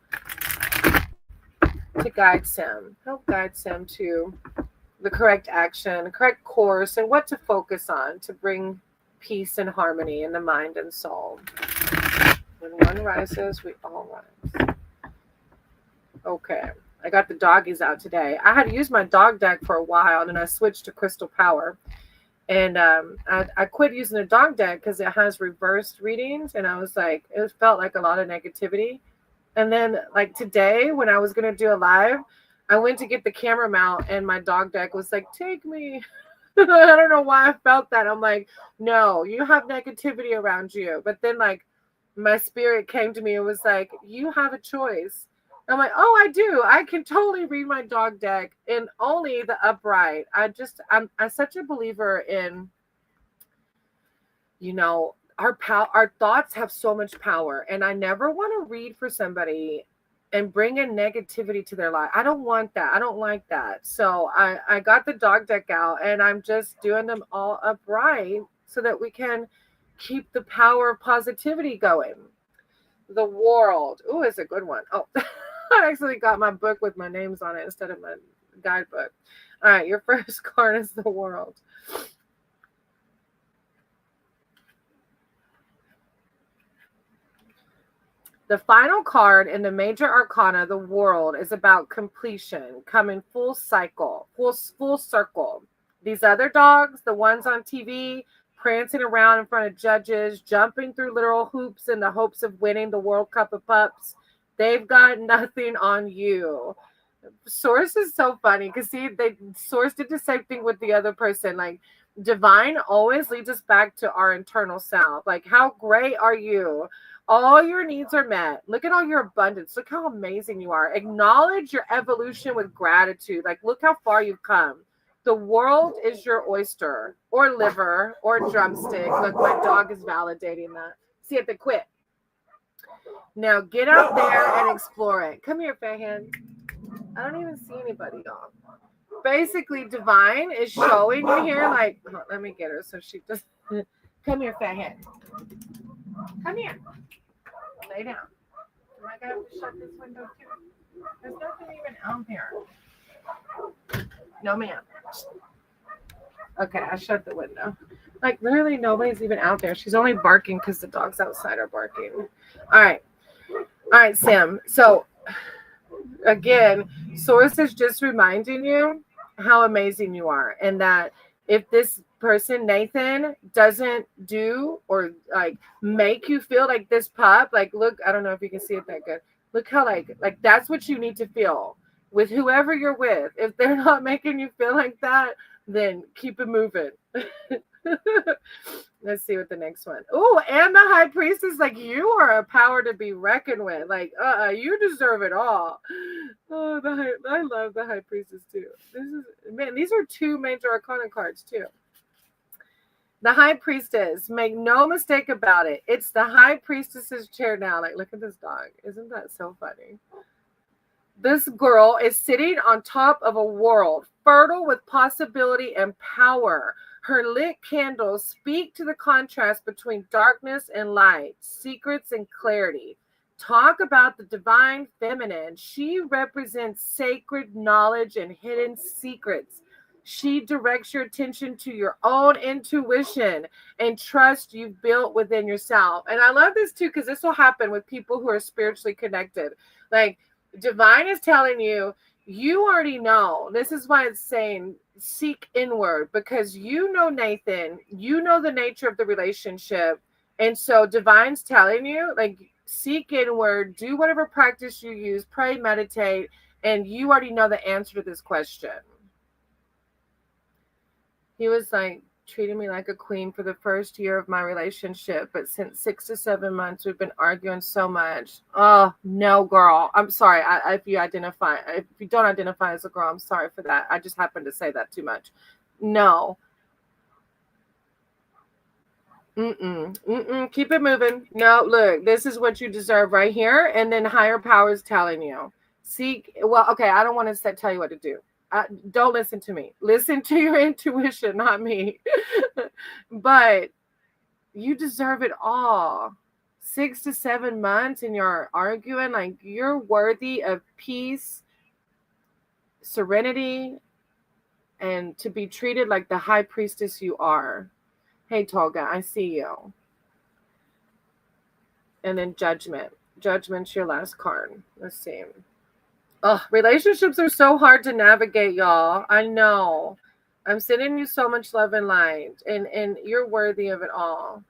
Sim. Help guide Sim to the correct action, correct course, and what to focus on to bring peace and harmony in the mind and soul. When one rises, we all rise. Okay, I got the doggies out today. I had used my dog deck for a while, and then I switched to Crystal Power. And I quit using the dog deck because it has reversed readings, and I was like, it felt like a lot of negativity. And then, like today, when I was going to do a live, I went to get the camera mount, and my dog deck was like, take me. I don't know why I felt that. I'm like, no, you have negativity around you. But then, like, my spirit came to me and was like, you have a choice. I'm like, oh, I do. I can totally read my dog deck in only the upright. I'm such a believer in, our thoughts have so much power, and I never want to read for somebody and bring in negativity to their life. I don't want that. I don't like that. So I got the dog deck out, and I'm just doing them all upright so that we can keep the power of positivity going. The world. Ooh, it's a good one. Oh, I actually got my book with my names on it instead of my guidebook. All right, your first card is the world. The final card in the major arcana, the world, is about completion, coming full circle. These other dogs, the ones on TV, prancing around in front of judges, jumping through literal hoops in the hopes of winning the World Cup of Pups, they've got nothing on you. Source is so funny because Source did the same thing with the other person. Like, divine always leads us back to our internal self. Like, how great are you? All your needs are met. Look at all your abundance. Look how amazing you are. Acknowledge your evolution with gratitude. Like, look how far you've come. The world is your oyster or liver or drumstick. Look, my dog is validating that. See it, they quit. Now get out there and explore it. Come here, Fahan. I don't even see anybody, y'all. Basically, divine is showing you here. Like, let me get her so she just. Come here, Fahan. Come here. Lay down. Am I going to shut this window too? There's nothing even out here. No, ma'am. Okay, I shut the window. Like, literally nobody's even out there. She's only barking because the dogs outside are barking. All right, Sam. So, again, Source is just reminding you how amazing you are, and that if this person, Nathan, doesn't do or like make you feel like this pup, like, look, I don't know if you can see it that good. Look how like that's what you need to feel with whoever you're with. If they're not making you feel like that, then keep it moving. Let's see what the next one. Oh, and the High Priestess, like, you are a power to be reckoned with. Like, you deserve it all. Oh, I love the High Priestess too. These are two major arcana cards too. The High Priestess, make no mistake about it. It's the High Priestess's chair now. Like, look at this dog. Isn't that so funny? This girl is sitting on top of a world fertile with possibility and power. Her lit candles speak to the contrast between darkness and light, secrets and clarity. Talk about the divine feminine. She represents sacred knowledge and hidden secrets. She directs your attention to your own intuition and trust you've built within yourself. And I love this too, because this will happen with people who are spiritually connected. Like, divine is telling you, you already know. This is why it's saying seek inward, because you know Nathan, you know the nature of the relationship. And so divine's telling you, like, seek inward, do whatever practice you use, pray, meditate, and you already know the answer to this question. He was like treating me like a queen for the first year of my relationship, but since 6 to 7 months, we've been arguing so much. Oh, no, girl. I'm sorry. If you don't identify as a girl, I'm sorry for that. I just happened to say that too much. No. Keep it moving. No, look, this is what you deserve right here. And then higher power is telling you. Okay, I don't want to tell you what to do. Don't listen to me. Listen to your intuition, not me. But you deserve it all. 6 to 7 months and you're arguing. Like, you're worthy of peace, serenity, and to be treated like the High Priestess you are. Hey, Tolga, I see you. And then Judgment. Judgment's your last card. Let's see. Oh, relationships are so hard to navigate, y'all. I know. I'm sending you so much love and light, and you're worthy of it all.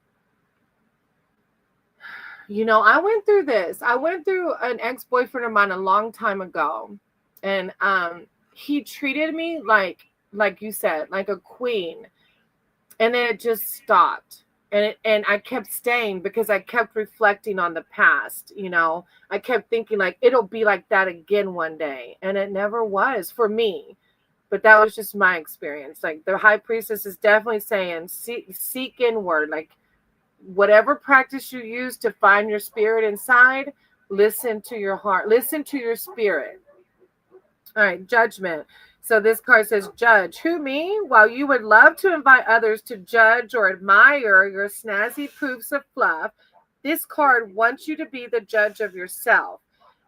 You know, I went through this. I went through an ex-boyfriend of mine a long time ago, and he treated me like you said, like a queen, and then it just stopped. And I kept staying because I kept reflecting on the past. I kept thinking like it'll be like that again one day, and it never was for me. But that was just my experience. Like the high priestess is definitely saying seek inward, like whatever practice you use to find your spirit inside, listen to your heart, listen to your spirit. All right, judgment. So this card says, judge. Who, me? While you would love to invite others to judge or admire your snazzy proofs of fluff, this card wants you to be the judge of yourself.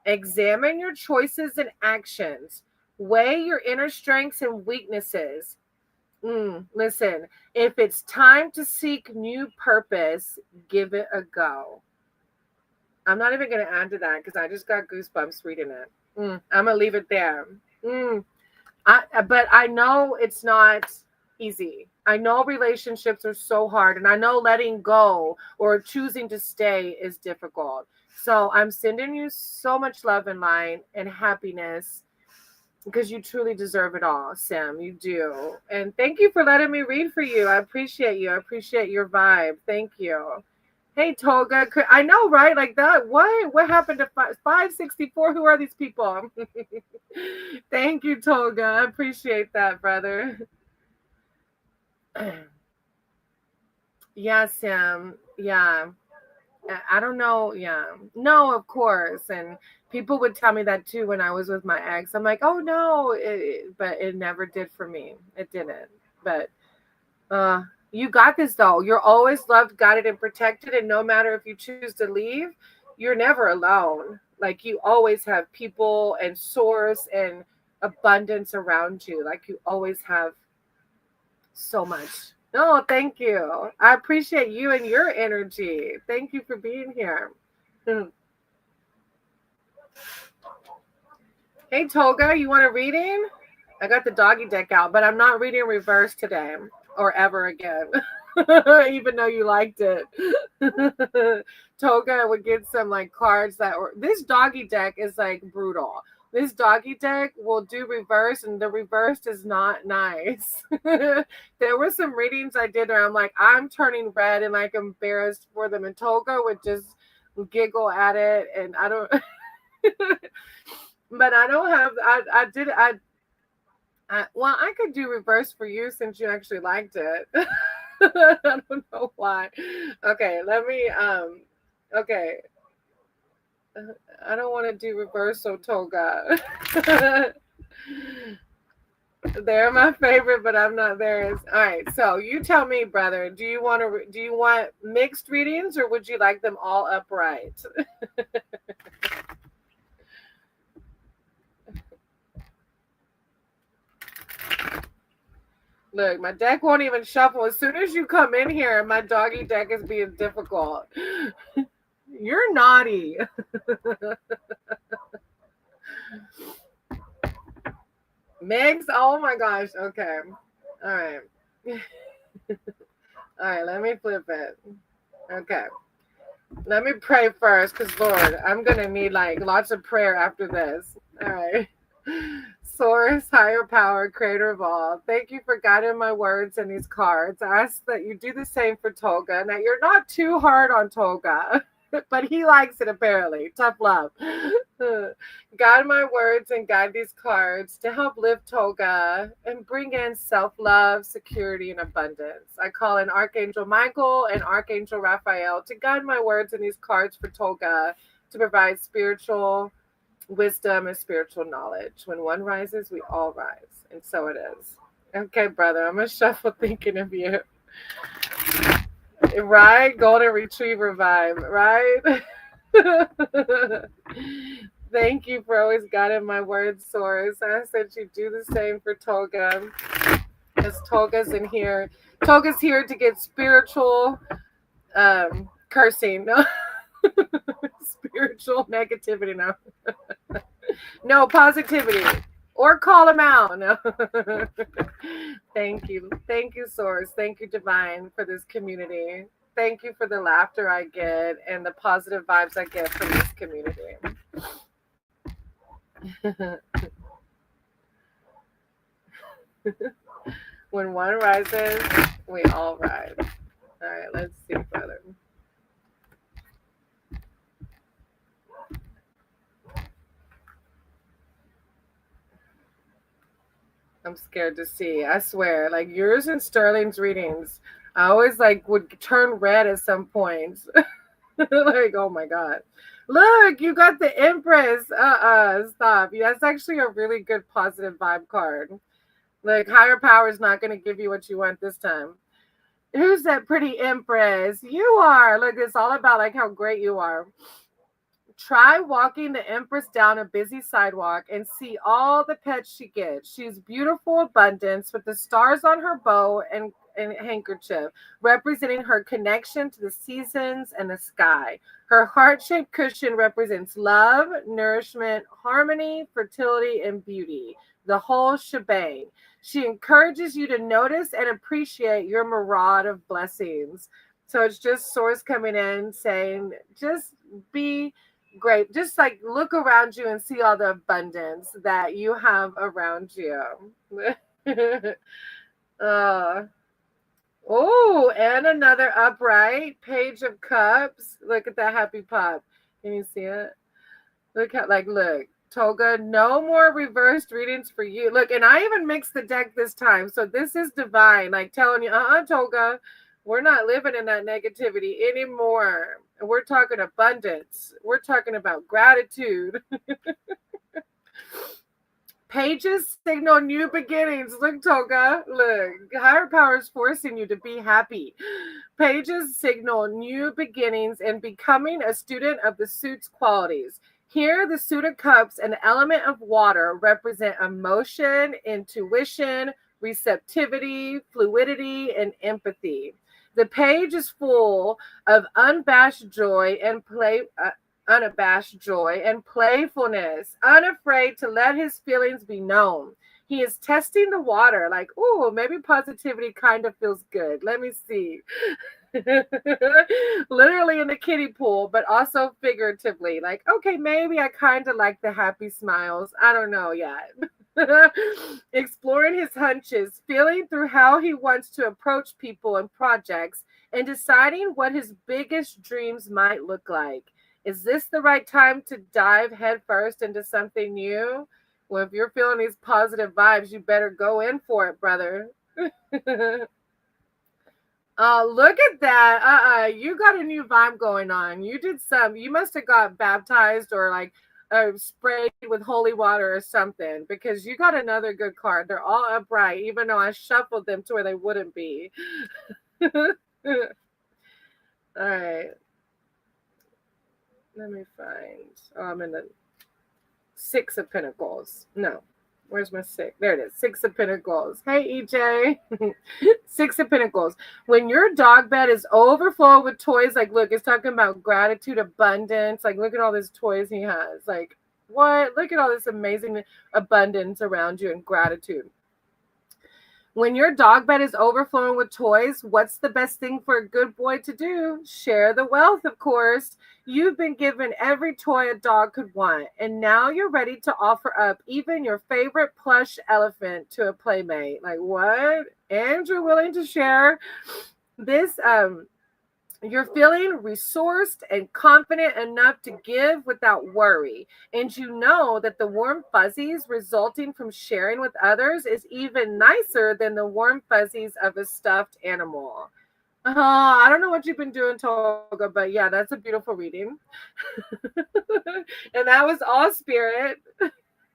Examine your choices and actions. Weigh your inner strengths and weaknesses. Listen, if it's time to seek new purpose, give it a go. I'm not even going to add to that because I just got goosebumps reading it. I'm going to leave it there. But I know it's not easy. I know relationships are so hard, and I know letting go or choosing to stay is difficult. So I'm sending you so much love and light and happiness because you truly deserve it all, Sam. You do. And thank you for letting me read for you. I appreciate you. I appreciate your vibe. Thank you. Hey, Tolga. I know, right? Like that. What happened to 564? Who are these people? Thank you, Tolga. I appreciate that, brother. Yeah, Sam. Yeah. I don't know. Yeah. No, of course. And people would tell me that too when I was with my ex. I'm like, oh, no. But it never did for me. It didn't. But you got this, though. You're always loved, guided, and protected. And no matter if you choose to leave, you're never alone. Like you always have people and source and abundance around you. Like you always have so much. No, thank you. I appreciate you and your energy. Thank you for being here. Hey, Tolga, you want a reading? I got the doggy deck out, but I'm not reading reverse today or ever again, even though you liked it. Toga would get some like cards that were, this doggy deck is like brutal. This doggy deck will do reverse, and the reverse is not nice. There were some readings I did where I'm like, I'm turning red and like embarrassed for them, and Toga would just giggle at it, and I don't. But I don't have. Well, I could do reverse for you since you actually liked it. I don't know why. Okay, let me. Okay. I don't want to do reverso, Toga. They're my favorite, but I'm not theirs. All right, so you tell me, brother. Do you want mixed readings, or would you like them all upright? Look, my deck won't even shuffle. As soon as you come in here, my doggy deck is being difficult. You're naughty. Megs, oh my gosh. Okay. All right. All right, let me flip it. Okay. Let me pray first, because Lord, I'm going to need like lots of prayer after this. All right. Source, higher power, creator of all, thank you for guiding my words in these cards. I ask that you do the same for Tolga, and that you're not too hard on Tolga, but he likes it apparently. Tough love. Guide my words and guide these cards to help lift Tolga and bring in self-love, security, and abundance. I call in Archangel Michael and Archangel Raphael to guide my words in these cards for Tolga to provide spiritual wisdom and spiritual knowledge. When one rises, we all rise. And so it is. Okay, brother, I'm going to shuffle thinking of you. Right? Golden Retriever vibe, right? Thank you for always guiding my word, Source. I said you do the same for Tolga. Because Tolga's in here. Tolga's here to get spiritual cursing. No. Spiritual negativity. No. No, positivity. Or call them out. No. Thank you. Thank you, Source. Thank you, Divine, for this community. Thank you for the laughter I get and the positive vibes I get from this community. When one rises, we all rise. All right, let's see, brother. I'm scared to see. I swear, like yours and Sterling's readings, I always like would turn red at some points. Like, oh my god. Look, you got the Empress. Stop. Yeah, that's actually a really good positive vibe card. Like, higher power is not going to give you what you want this time. Who's that pretty Empress? You are. Look, it's all about like how great you are. Try walking the Empress down a busy sidewalk and see all the pets she gets. She's beautiful abundance with the stars on her bow and handkerchief, representing her connection to the seasons and the sky. Her heart-shaped cushion represents love, nourishment, harmony, fertility, and beauty. The whole shebang. She encourages you to notice and appreciate your maraud of blessings. So it's just Source coming in saying, just be great. Just like look around you and see all the abundance that you have around you. uh, oh, and another upright Page of Cups. Look at that happy pop. Can you see it? Look at look. Toga, no more reversed readings for you. Look, and I even mixed the deck this time. So this is divine. Like telling you, Toga, we're not living in that negativity anymore. We're talking abundance. We're talking about gratitude. Pages signal new beginnings. Look, Toga. Look, higher power is forcing you to be happy. Pages signal new beginnings and becoming a student of the suit's qualities. Here, the Suit of Cups and the element of water represent emotion, intuition, receptivity, fluidity, and empathy. The page is full of unabashed joy and playfulness, unafraid to let his feelings be known. He is testing the water, like, oh, maybe positivity kind of feels good. Let me see. Literally in the kiddie pool, but also figuratively. Like, okay, maybe I kind of like the happy smiles. I don't know yet. Exploring his hunches, feeling through how he wants to approach people and projects, and deciding what his biggest dreams might look like. Is this the right time to dive headfirst into something new? Well, if you're feeling these positive vibes, you better go in for it, brother. Look at that. You got a new vibe going on. You must have got baptized or like sprayed with holy water or something because you got another good card. They're all upright, even though I shuffled them to where they wouldn't be. All right. Let me find. Oh, I'm in the Six of Pentacles. No. Where's my six? There it is. Six of Pentacles. Hey, EJ. Six of Pentacles. When your dog bed is overflowing with toys, like, look, it's talking about gratitude, abundance. Like, look at all these toys he has. Like, what? Look at all this amazing abundance around you and gratitude. When your dog bed is overflowing with toys, what's the best thing for a good boy to do? Share the wealth, of course. You've been given every toy a dog could want, and now you're ready to offer up even your favorite plush elephant to a playmate. Like, what? And you're willing to share this you're feeling resourced and confident enough to give without worry. And you know that the warm fuzzies resulting from sharing with others is even nicer than the warm fuzzies of a stuffed animal. I don't know what you've been doing, Toga, but yeah, that's a beautiful reading. And that was all spirit.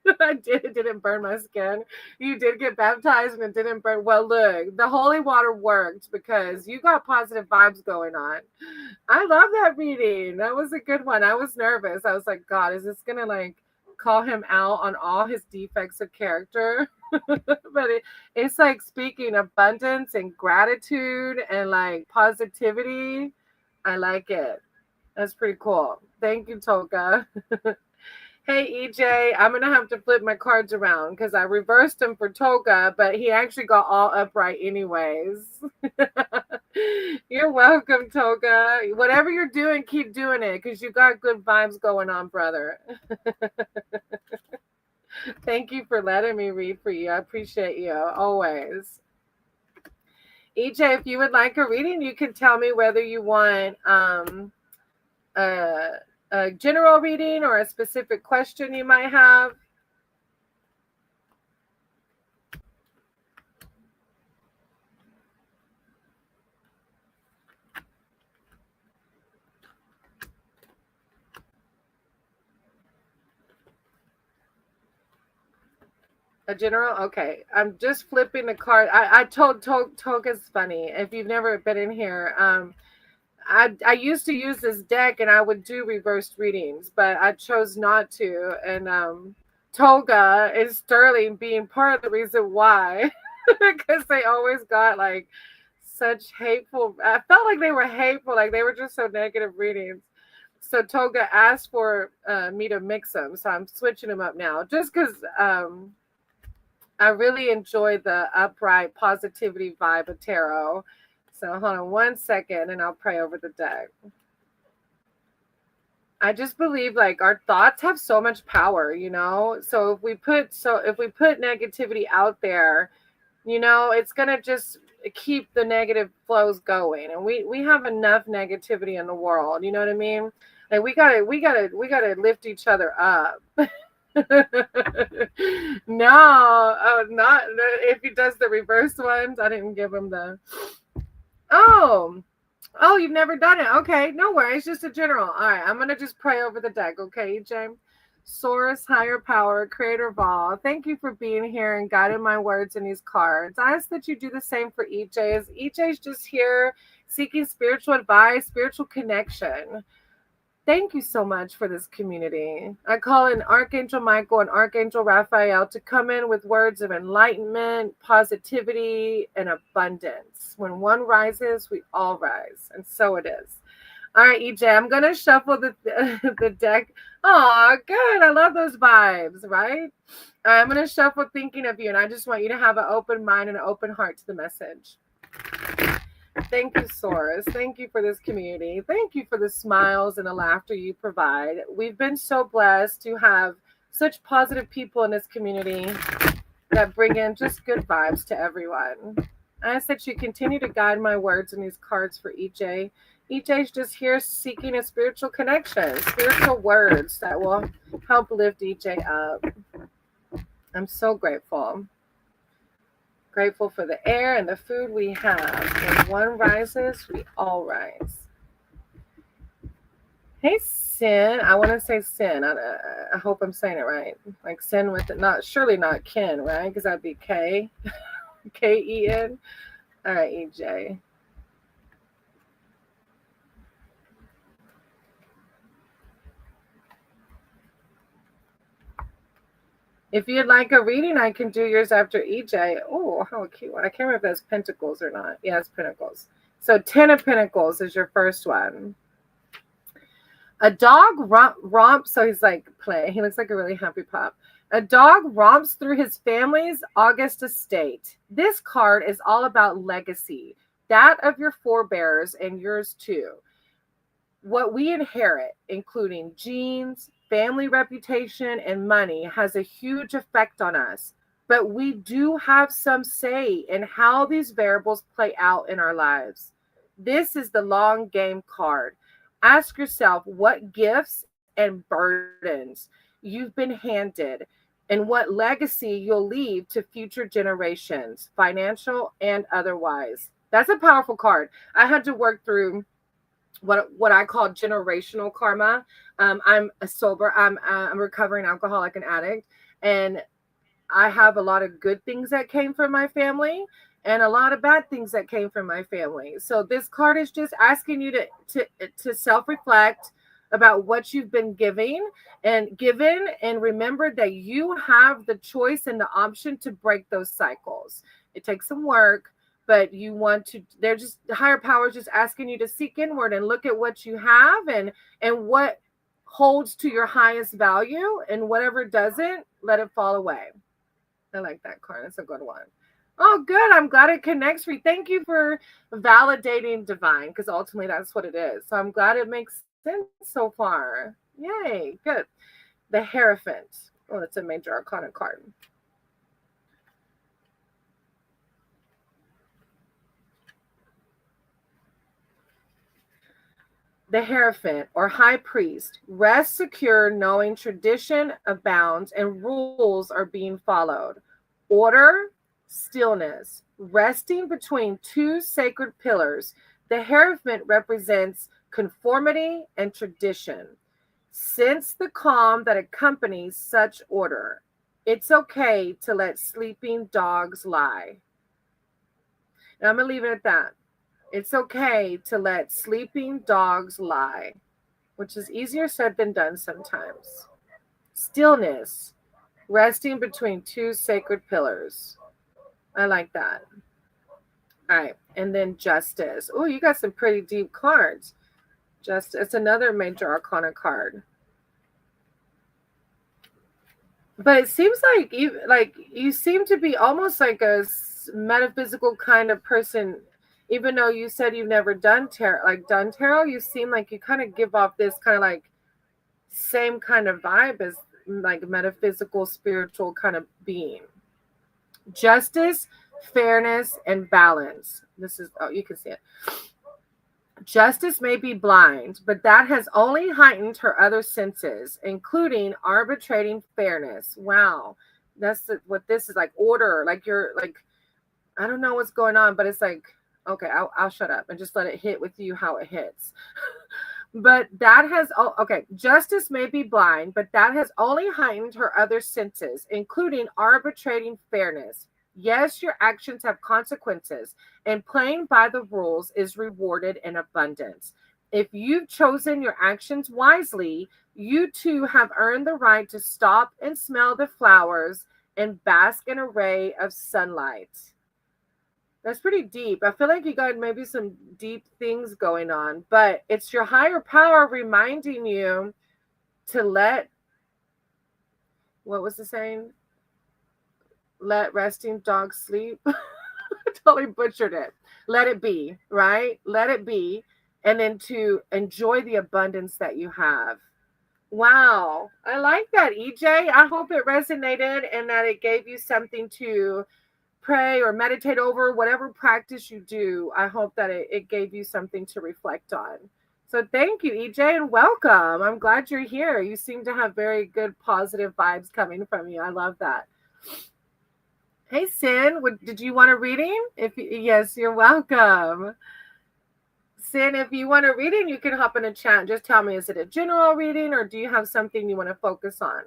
It didn't burn my skin. You did get baptized and it didn't burn. Well, look, the holy water worked because you got positive vibes going on. I love that reading. That was a good one. I was nervous. I was like, God, is this gonna like call him out on all his defects of character? But it's like speaking abundance and gratitude and like positivity. I like it. That's pretty cool. Thank you, Toka. Hey, EJ, I'm going to have to flip my cards around because I reversed them for Toga, but he actually got all upright anyways. You're welcome, Toga. Whatever you're doing, keep doing it because you got good vibes going on, brother. Thank you for letting me read for you. I appreciate you always. EJ, if you would like a reading, you can tell me whether you want a, a general reading or a specific question you might have. A general? Okay. I'm just flipping the card. I told Toga's funny. If you've never been in here, I used to use this deck and I would do reversed readings, but I chose not to. And Toga and Sterling being part of the reason why, because they always got like such hateful. I felt like they were hateful, like they were just so negative readings. So Toga asked for me to mix them, so I'm switching them up now, just because I really enjoy the upright positivity vibe of tarot. So hold on one second and I'll pray over the deck. I just believe like our thoughts have so much power, you know? So if we put negativity out there, you know, it's going to just keep the negative flows going. And we have enough negativity in the world, you know what I mean? Like we got to lift each other up. No, not if he does the reverse ones. I didn't give him the. Oh, you've never done it. Okay, no worries. Just a general. All right, I'm gonna just pray over the deck. Okay, EJ. Source, higher power, creator of all. Thank you for being here and guiding my words in these cards. I ask that you do the same for EJ. As EJ's just here seeking spiritual advice, spiritual connection. Thank you so much for this community. I call in Archangel Michael and Archangel Raphael to come in with words of enlightenment, positivity, and abundance. When one rises, we all rise. And so it is. All right, EJ, I'm going to shuffle the deck. Oh, good. I love those vibes, right? All right, I'm going to shuffle thinking of you, and I just want you to have an open mind and an open heart to the message. Thank you, Source. Thank you for this community. Thank you for the smiles and the laughter you provide. We've been so blessed to have such positive people in this community that bring in just good vibes to everyone. I ask that you continue to guide my words in these cards for EJ. EJ's just here seeking a spiritual connection, spiritual words that will help lift EJ up. I'm so grateful. Grateful for the air and the food we have. When one rises, we all rise. Hey, Sin. I want to say Sin. I hope I'm saying it right. Like Sin with it. Surely not Ken, right? Because that'd be K. K-E-N. All right, EJ. If you'd like a reading, I can do yours after EJ. Oh, how cute. I can't remember if that's Pentacles or not. Yeah, it's Pentacles. So 10 of Pentacles is your first one. A dog romps. So he's like play. He looks like a really happy pup. A dog romps through his family's August estate. This card is all about legacy, that of your forebears and yours too. What we inherit, including genes, family reputation, and money, has a huge effect on us. But we do have some say in how these variables play out in our lives. This is the long game card. Ask yourself what gifts and burdens you've been handed and what legacy you'll leave to future generations, financial and otherwise. That's a powerful card. I had to work through what I call generational karma. I'm a recovering alcoholic and addict, and I have a lot of good things that came from my family and a lot of bad things that came from my family. So this card is just asking you to self-reflect about what you've been given and remember that you have the choice and the option to break those cycles. It takes some work, but you want to, they're just, the higher power is just asking you to seek inward and look at what you have and what holds to your highest value, and whatever doesn't, let it fall away. I like that card. That's a good one. Oh, good. I'm glad it connects for you. Thank you for validating divine, because ultimately that's what it is. So I'm glad it makes sense so far. Yay. Good. The Hierophant. Oh, that's a major arcana card. The Hierophant or High Priest rests secure, knowing tradition abounds and rules are being followed. Order, stillness, resting between two sacred pillars. The Hierophant represents conformity and tradition. Sense the calm that accompanies such order. It's okay to let sleeping dogs lie. And I'm going to leave it at that. It's okay to let sleeping dogs lie, which is easier said than done sometimes. Stillness, resting between two sacred pillars. I like that. All right. And then justice. Oh, you got some pretty deep cards. Justice. It's another major arcana card. But it seems like you seem to be almost like a metaphysical kind of person. Even though you said you've never done tarot, you seem like you kind of give off this kind of like same kind of vibe as like metaphysical, spiritual kind of being. Justice, fairness, and balance. This is, oh, you can see it. Justice may be blind, but that has only heightened her other senses, including arbitrating fairness. Wow. That's what this is like. Order. Like you're like, I don't know what's going on, but it's like, okay, I'll shut up and just let it hit with you how it hits. But that has, okay, justice may be blind, but that has only heightened her other senses, including arbitrating fairness. Yes, your actions have consequences, and playing by the rules is rewarded in abundance. If you've chosen your actions wisely, you too have earned the right to stop and smell the flowers and bask in a ray of sunlight. That's pretty deep. I feel like you got maybe some deep things going on, but it's your higher power reminding you to let, what was the saying? Let resting dogs sleep. I totally butchered it. Let it be, right? Let it be. And then to enjoy the abundance that you have. Wow. I like that, EJ. I hope it resonated and that it gave you something to pray or meditate over, whatever practice you do. I hope that it gave you something to reflect on. So thank you, EJ, and welcome. I'm glad you're here. You seem to have very good positive vibes coming from you. I love that. Hey, Sin, did you want a reading? Yes, you're welcome. Sin, if you want a reading, you can hop in a chat. Just tell me, is it a general reading or do you have something you want to focus on?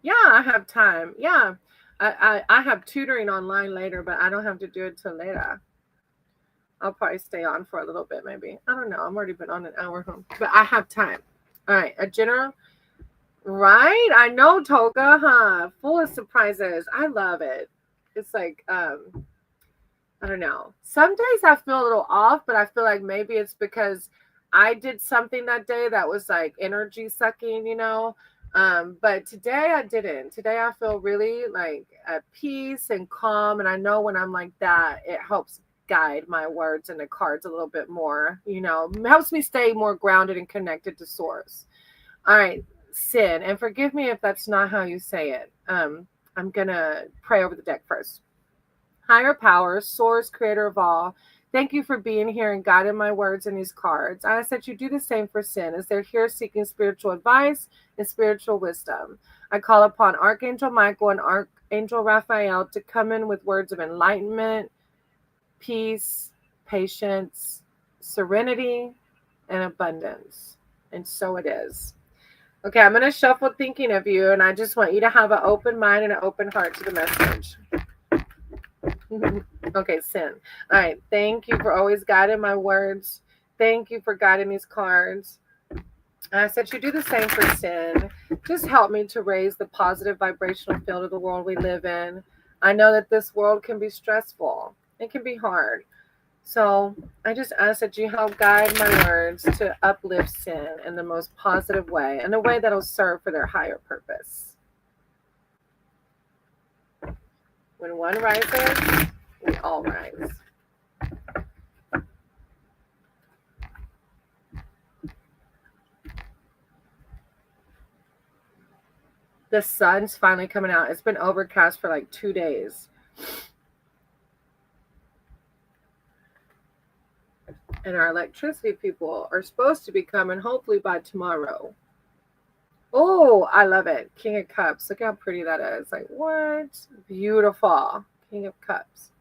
Yeah, I have time. Yeah, I have tutoring online later, but I don't have to do it till later. I'll probably stay on for a little bit, maybe. I don't know. I've already been on an hour home, but I have time. All right, a general. Right? I know, Toga, huh? Full of surprises. I love it. It's like, I don't know. Some days I feel a little off, but I feel like maybe it's because I did something that day that was like energy sucking, you know? But today I didn't. Today I feel really like at peace and calm. And I know when I'm like that, it helps guide my words and the cards a little bit more, you know, helps me stay more grounded and connected to source. All right, Sin, and forgive me if that's not how you say it. I'm going to pray over the deck first. Higher power, source, creator of all, thank you for being here and guiding my words in these cards. I ask that you do the same for Sin as they're here seeking spiritual advice and spiritual wisdom. I call upon Archangel Michael and Archangel Raphael to come in with words of enlightenment, peace, patience, serenity, and abundance. And so it is. Okay, I'm going to shuffle thinking of you, and I just want you to have an open mind and an open heart to the message. Okay, Sin. All right, thank you for always guiding my words. Thank you for guiding these cards. I said you do the same for Sin. Just help me to raise the positive vibrational field of the world we live in. I know that this world can be stressful. It can be hard. So I just ask that you help guide my words to uplift Sin in the most positive way, in a way that will serve for their higher purpose. When one rises, we all rise. The sun's finally coming out. It's been overcast for like 2 days. And our electricity people are supposed to be coming hopefully by tomorrow. Oh, I love it. King of Cups. Look how pretty that is. Like, what? Beautiful. King of Cups.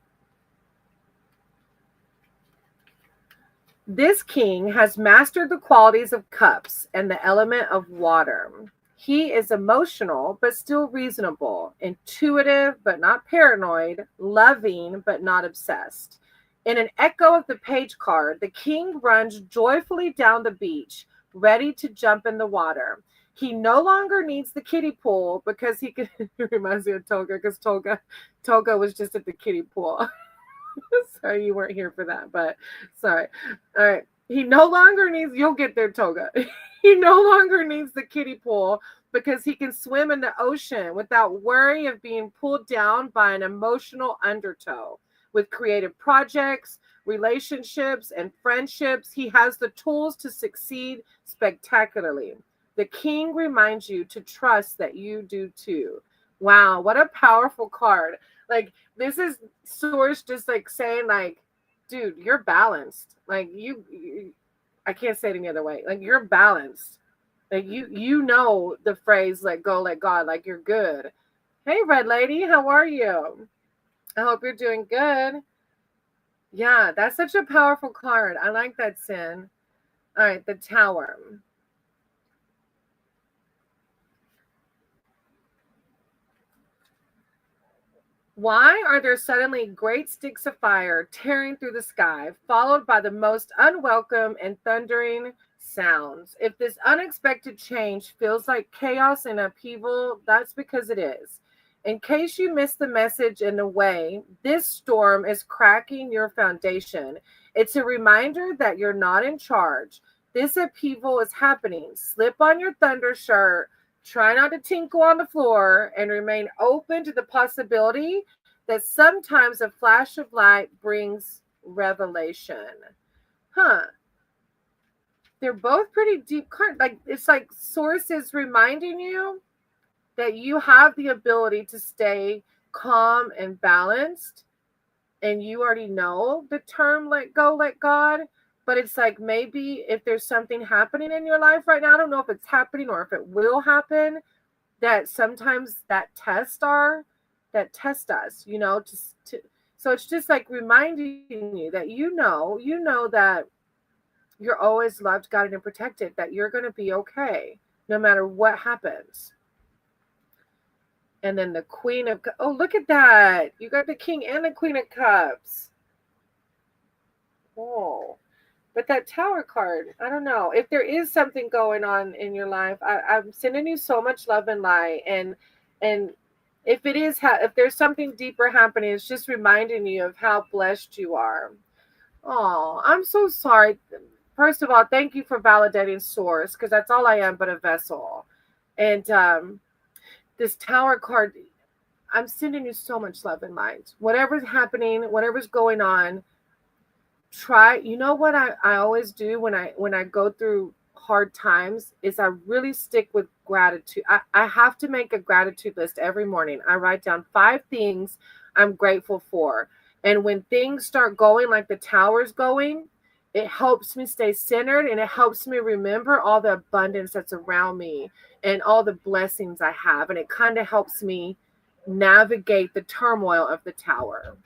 This king has mastered the qualities of cups and the element of water. He is emotional, but still reasonable, intuitive, but not paranoid, loving, but not obsessed. In an echo of the page card, the king runs joyfully down the beach, ready to jump in the water. He no longer needs the kiddie pool because he can. It reminds me of Toga because Toga was just at the kiddie pool. Sorry you weren't here for that, but sorry. All right. He no longer needs, you'll get there, Toga. He no longer needs the kiddie pool because he can swim in the ocean without worry of being pulled down by an emotional undertow. With creative projects, relationships, and friendships, he has the tools to succeed spectacularly. The king reminds you to trust that you do too. Wow, what a powerful card. Like, this is Source just like saying, like, dude, you're balanced. Like, I can't say it any other way. Like, you're balanced. Like, you know the phrase, let go, let God. Like, you're good. Hey, Red Lady, how are you? I hope you're doing good. Yeah, that's such a powerful card. I like that, Sin. All right, the Tower. Why are there suddenly great sticks of fire tearing through the sky, followed by the most unwelcome and thundering sounds? If this unexpected change feels like chaos and upheaval, that's because it is. In case you missed the message in a way, this storm is cracking your foundation. It's a reminder that you're not in charge. This upheaval is happening. Slip on your thunder shirt, try not to tinkle on the floor, and remain open to the possibility that sometimes a flash of light brings revelation. Huh. They're both pretty deep cards. Like, it's like Source is reminding you that you have the ability to stay calm and balanced. And you already know the term let go, let God. But it's like, maybe if there's something happening in your life right now, I don't know if it's happening or if it will happen, that sometimes that test us, so it's just like reminding you that that you're always loved, guided, and protected, that you're going to be okay no matter what happens. And then the Queen of, oh, look at that, you got the King and the Queen of Cups. Oh, but that Tower card, I don't know if there is something going on in your life. I'm sending you so much love and light, and if it is, if there's something deeper happening, it's just reminding you of how blessed you are. Oh, I'm so sorry. First of all, thank you for validating Source, because that's all I am but a vessel. And this Tower card, I'm sending you so much love and light. Whatever's happening, whatever's going on, try, you know what I always do when I go through hard times is I really stick with gratitude. I have to make a gratitude list every morning. I write down 5 things I'm grateful for. And when things start going like the Tower's going, it helps me stay centered, and it helps me remember all the abundance that's around me and all the blessings I have. And it kind of helps me navigate the turmoil of the Tower.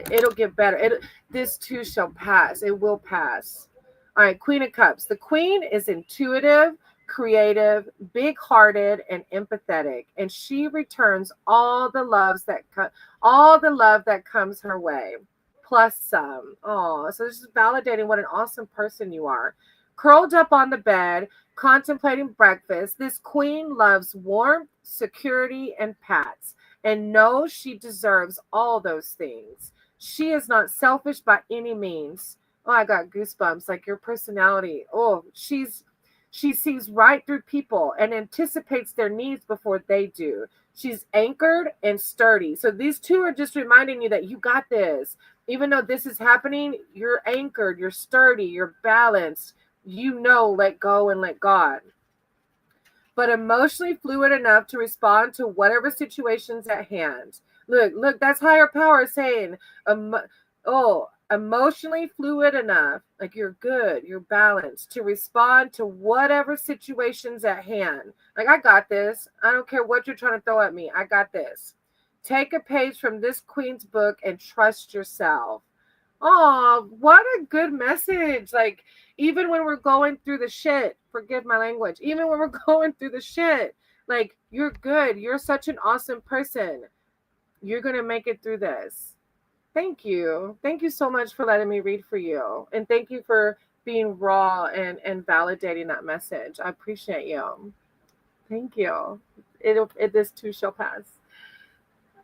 It'll get better. This too shall pass. It will pass. All right, Queen of Cups. The Queen is intuitive, creative, big-hearted, and empathetic, and she returns all the love that comes her way, plus some. Oh, so this is validating what an awesome person you are. Curled up on the bed, contemplating breakfast, this queen loves warmth, security, and pats, and knows she deserves all those things. She is not selfish by any means. Oh, I got goosebumps. Like, your personality. Oh, she sees right through people and anticipates their needs before they do. She's anchored and sturdy. So these two are just reminding you that you got this. Even though this is happening, you're anchored, you're sturdy, you're balanced. Let go and let God. But emotionally fluid enough to respond to whatever situation's at hand. Look, that's higher power saying, emotionally fluid enough, like you're good, you're balanced to respond to whatever situation's at hand. Like, I got this. I don't care what you're trying to throw at me. I got this. Take a page from this queen's book and trust yourself. Oh, what a good message. Like, even when we're going through the shit, forgive my language, even when we're going through the shit, like, you're good. You're such an awesome person. You're going to make it through this. Thank you. Thank you so much for letting me read for you. And thank you for being raw and validating that message. I appreciate you. Thank you. This too shall pass.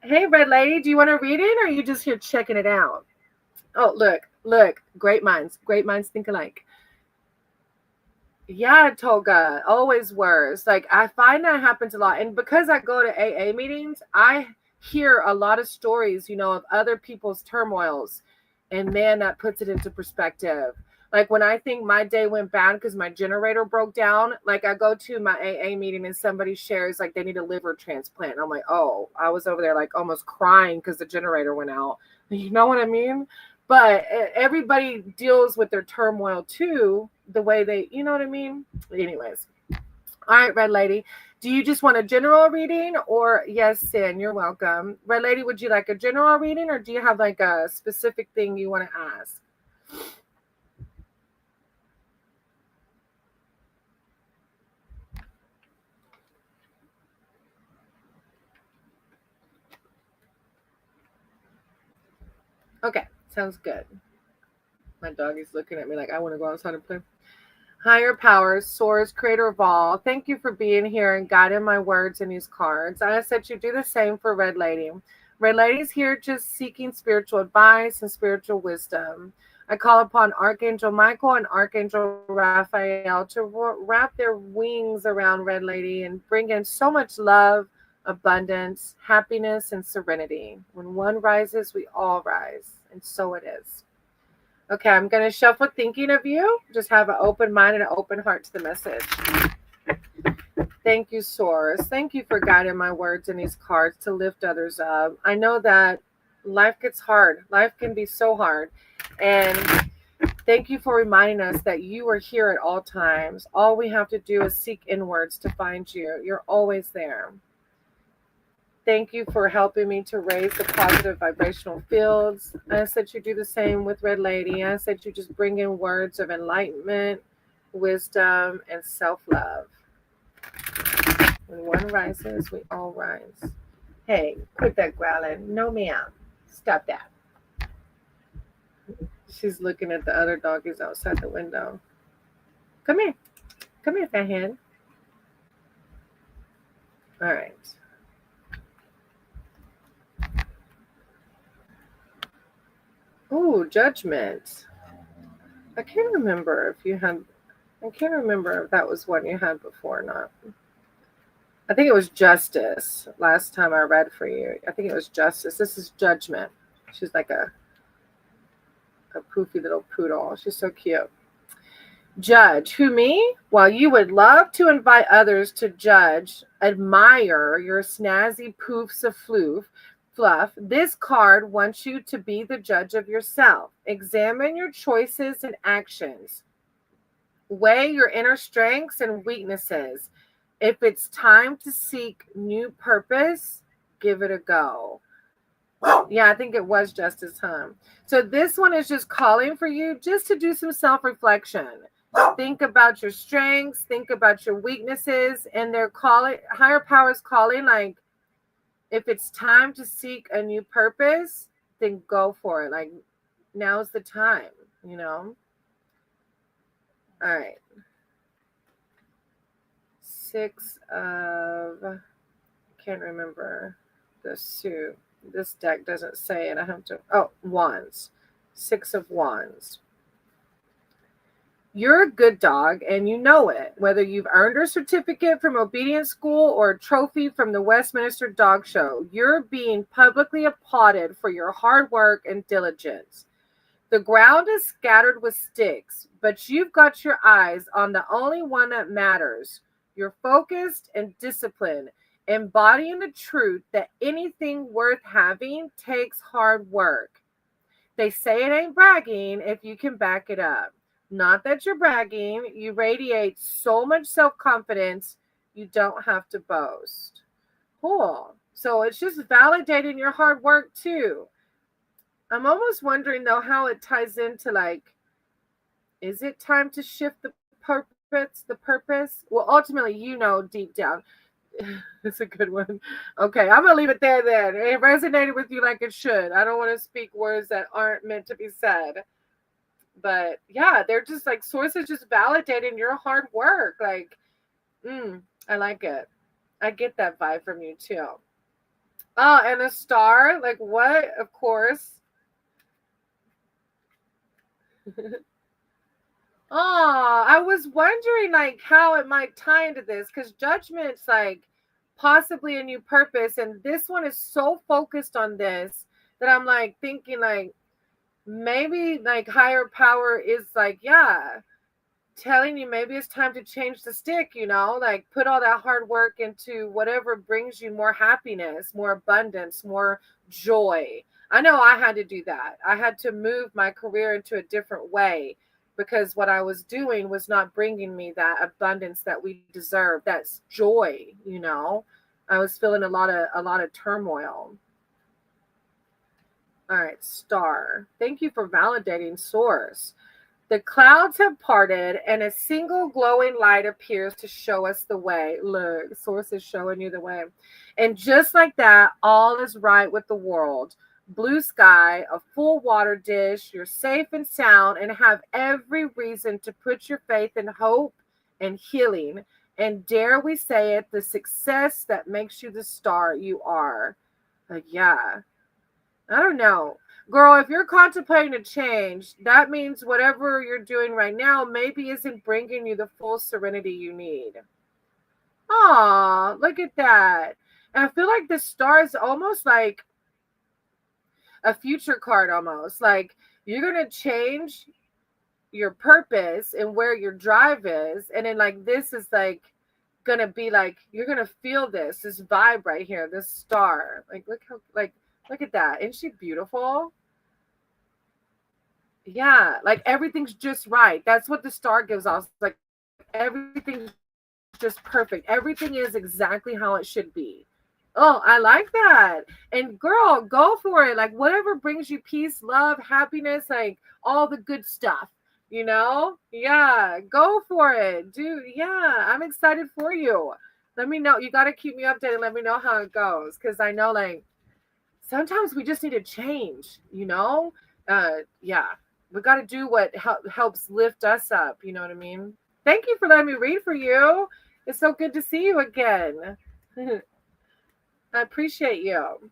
Hey, Red Lady, do you want to read it, or are you just here checking it out? Oh, look. Great minds think alike. Yeah, Toga, always worse. Like, I find that happens a lot. And because I go to AA meetings, I hear a lot of stories, of other people's turmoils. And man, that puts it into perspective. Like, when I think my day went bad because my generator broke down, like, I go to my AA meeting and somebody shares, like, they need a liver transplant. And I'm like, oh, I was over there, like, almost crying because the generator went out. You know what I mean? But everybody deals with their turmoil too, the way they, you know what I mean? Anyways. All right, Red Lady. Do you just want a general reading, or yes, Sin, you're welcome. Red Lady, would you like a general reading, or do you have like a specific thing you want to ask? Okay, sounds good. My dog is looking at me like I want to go outside and play. Higher powers, source, creator of all, thank you for being here and guiding my words in these cards. I ask that you do the same for Red Lady. Red Lady's here just seeking spiritual advice and spiritual wisdom. I call upon Archangel Michael and Archangel Raphael to wrap their wings around Red Lady and bring in so much love, abundance, happiness, and serenity. When one rises, we all rise. And so it is. Okay, I'm going to shuffle thinking of you. Just have an open mind and an open heart to the message. Thank you, Source. Thank you for guiding my words in these cards to lift others up. I know that life gets hard. Life can be so hard. And thank you for reminding us that you are here at all times. All we have to do is seek inwards to find you. You're always there. Thank you for helping me to raise the positive vibrational fields. I ask that you do the same with Red Lady. I ask that you just bring in words of enlightenment, wisdom, and self-love. When one rises, we all rise. Hey, quit that growling. No, ma'am. Stop that. She's looking at the other doggies outside the window. Come here. Come here, fathead. All right. Oh, judgment. I can't remember if that was one you had before or not. I think it was justice last time I read for you. I think it was justice. This is judgment. She's like a poofy little poodle. She's so cute. Judge. Who, me? While you would love to invite others to judge, admire your snazzy poofs of fluff, this card wants you to be the judge of yourself. Examine your choices and actions. Weigh your inner strengths and weaknesses. If it's time to seek new purpose, give it a go. Yeah, I think it was justice, huh? So this one is just calling for you just to do some self-reflection. Think about your strengths, think about your weaknesses, and they're calling, higher powers calling, like, if it's time to seek a new purpose, then go for it. Like, now's the time, All right. 6 of, can't remember the suit. This deck doesn't say it. I have to, wands. 6 of wands. You're a good dog, and you know it. Whether you've earned a certificate from obedience school or a trophy from the Westminster Dog Show, you're being publicly applauded for your hard work and diligence. The ground is scattered with sticks, but you've got your eyes on the only one that matters. You're focused and disciplined, embodying the truth that anything worth having takes hard work. They say it ain't bragging if you can back it up. Not that you're bragging. You radiate so much self-confidence, you don't have to boast. Cool. So it's just validating your hard work too. I'm almost wondering though how it ties into like, is it time to shift the purpose? The purpose? Well, ultimately, you know deep down. It's a good one. Okay, I'm gonna leave it there then. It resonated with you like it should. I don't want to speak words that aren't meant to be said. But yeah, they're just like sources just validating your hard work. Like, I like it. I get that vibe from you too. Oh, and a star? Like what? Of course. Oh, I was wondering like how it might tie into this because judgment's like possibly a new purpose, and this one is so focused on this that I'm like thinking like maybe like higher power is like, yeah, telling you maybe it's time to change the stick, like put all that hard work into whatever brings you more happiness, more abundance, more joy. I know I had to do that. I had to move my career into a different way because what I was doing was not bringing me that abundance that we deserve. That's joy. I was feeling a lot of turmoil. All right, star. Thank you for validating source. The clouds have parted and a single glowing light appears to show us the way. Look, source is showing you the way. And just like that, all is right with the world. Blue sky, a full water dish, you're safe and sound and have every reason to put your faith in hope and healing. And dare we say it, the success that makes you the star you are. Yeah. I don't know. Girl, if you're contemplating a change, that means whatever you're doing right now maybe isn't bringing you the full serenity you need. Aw, look at that. And I feel like the star is almost like a future card almost. Like you're going to change your purpose and where your drive is. And then like this is like going to be like, you're going to feel this vibe right here, this star. Like look at that. Isn't she beautiful? Yeah, like everything's just right. That's what the star gives us. Like everything's just perfect. Everything is exactly how it should be. Oh, I like that. And girl, go for it. Like whatever brings you peace, love, happiness, like all the good stuff, Yeah, go for it. Dude, yeah, I'm excited for you. Let me know. You got to keep me updated. Let me know how it goes. Because I know like sometimes we just need to change, Yeah. We got to do what helps lift us up. You know what I mean? Thank you for letting me read for you. It's so good to see you again. I appreciate you.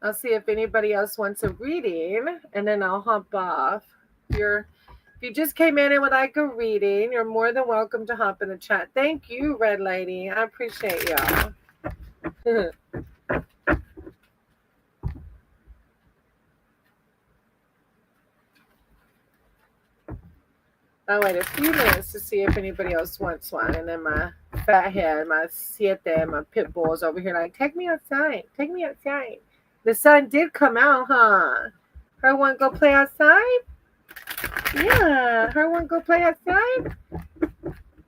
I'll see if anybody else wants a reading, and then I'll hop off. If you just came in and would like a reading, you're more than welcome to hop in the chat. Thank you, Red Lady. I appreciate y'all. I'll wait a few minutes to see if anybody else wants one. And then my fat head, my siete, my pit bulls over here like, take me outside. Take me outside. The sun did come out, huh? Her want to go play outside? Yeah, her want to go play outside?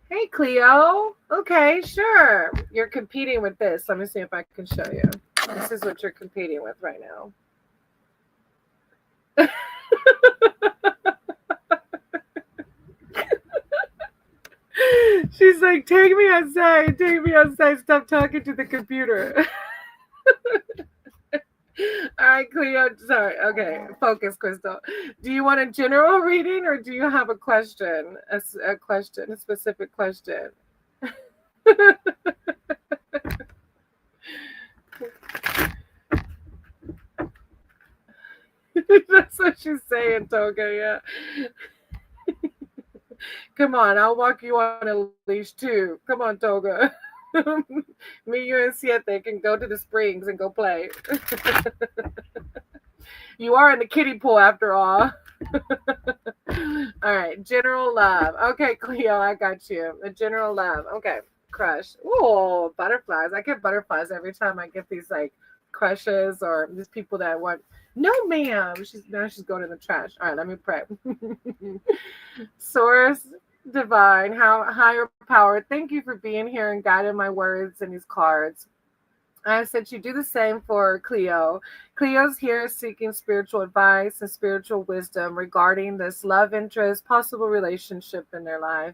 Hey, Cleo. Okay, sure. You're competing with this. Let me see if I can show you. This is what you're competing with right now. She's like, take me outside. Take me outside. Stop talking to the computer. All right, Cleo. Sorry. Okay, focus, Crystal. Do you want a general reading or do you have a question? A specific question. That's what she's saying, Toga. Yeah. Come on, I'll walk you on a leash too. Come on, Toga. Me, you, and Siete can go to the springs and go play. You are in the kiddie pool after all. All right, general love. Okay, Cleo, I got you. A general love. Okay. crush. Oh, butterflies. I get butterflies every time I get these like crushes or these people that want. No, ma'am. She's going in the trash. All right, let me pray. Source divine, how higher power. Thank you for being here and guiding my words and these cards. I said you do the same for Cleo. Cleo's here seeking spiritual advice and spiritual wisdom regarding this love interest, possible relationship in their life.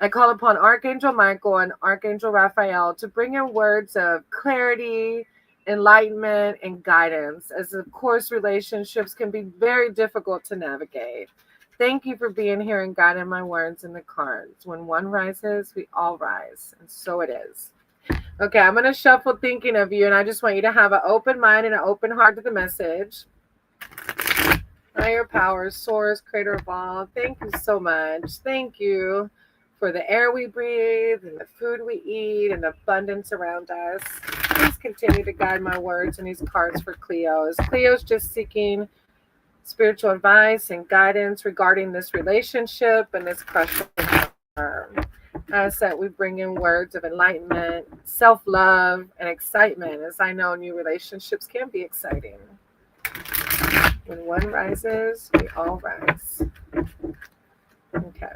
I call upon Archangel Michael and Archangel Raphael to bring in words of clarity, enlightenment, and guidance, as of course relationships can be very difficult to navigate. Thank you for being here and guiding my words in the cards. When one rises, we all rise, and so it is. Okay, I'm going to shuffle thinking of you, and I just want you to have an open mind and an open heart to the message. Higher power, source, creator of all, thank you so much. Thank you for the air we breathe and the food we eat and the abundance around us. Please continue to guide my words and these cards for Cleo. As Cleo's just seeking spiritual advice and guidance regarding this relationship and this crush on her. As that we bring in words of enlightenment, self-love, and excitement, as I know new relationships can be exciting. When one rises, we all rise. Okay.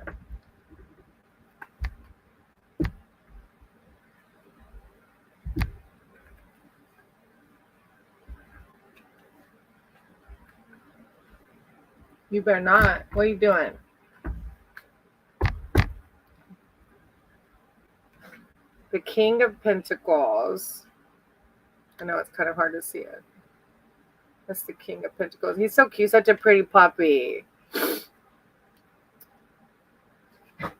You better not. What are you doing? The King of Pentacles. I know it's kind of hard to see it. That's the King of Pentacles. He's so cute, such a pretty puppy. All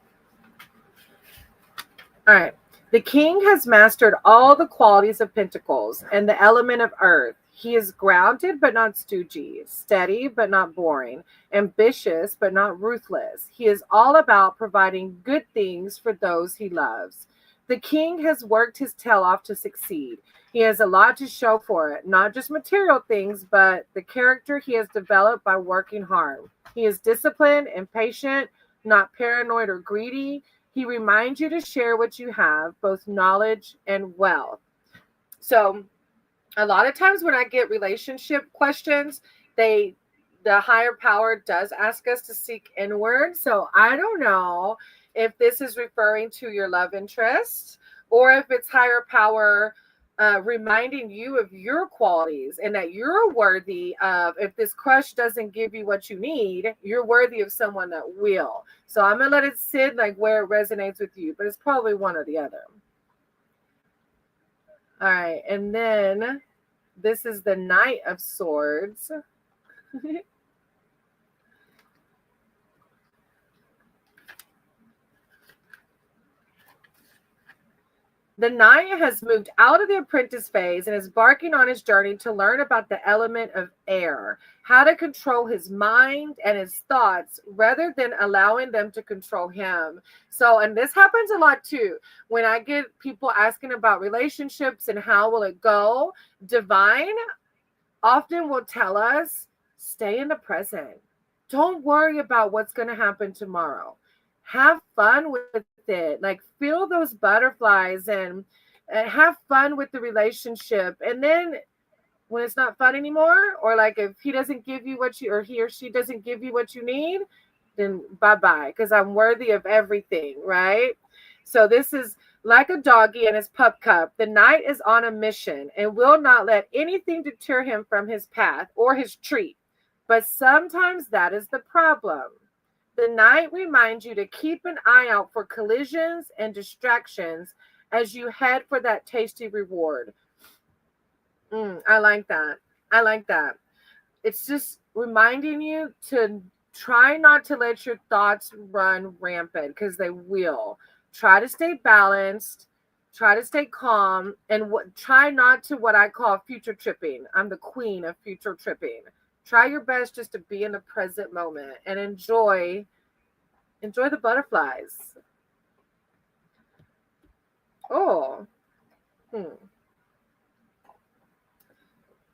right. The King has mastered all the qualities of Pentacles and the element of Earth. He is grounded but not stoogey, steady but not boring, ambitious but not ruthless. He is all about providing good things for those he loves. The King has worked his tail off to succeed. He has a lot to show for it, not just material things, but the character he has developed by working hard. He is disciplined and patient, not paranoid or greedy. He reminds you to share what you have, both knowledge and wealth. So a lot of times when I get relationship questions, the higher power does ask us to seek inward. So I don't know if this is referring to your love interest or if it's higher power reminding you of your qualities and that you're worthy of, if this crush doesn't give you what you need, you're worthy of someone that will. So I'm going to let it sit like where it resonates with you, but it's probably one or the other. All right. And then this is the Knight of Swords. The Knight has moved out of the apprentice phase and is embarking on his journey to learn about the element of air, how to control his mind and his thoughts rather than allowing them to control him. So, and this happens a lot too. When I get people asking about relationships and how will it go, Divine often will tell us, stay in the present. Don't worry about what's going to happen tomorrow. Have fun with it. Like feel those butterflies and have fun with the relationship. And then when it's not fun anymore, or like if he doesn't give you what you, or he or she doesn't give you what you need, then bye-bye, because I'm worthy of everything, right? So this is like a doggy and his pup cup. The Knight is on a mission and will not let anything deter him from his path or his treat. But sometimes that is the problem. The Knight reminds you to keep an eye out for collisions and distractions as you head for that tasty reward. I like that. I like that. It's just reminding you to try not to let your thoughts run rampant, because they will. Try to stay balanced. Try to stay calm, and try not to what I call future tripping. I'm the queen of future tripping. Try your best just to be in the present moment and enjoy the butterflies. Oh.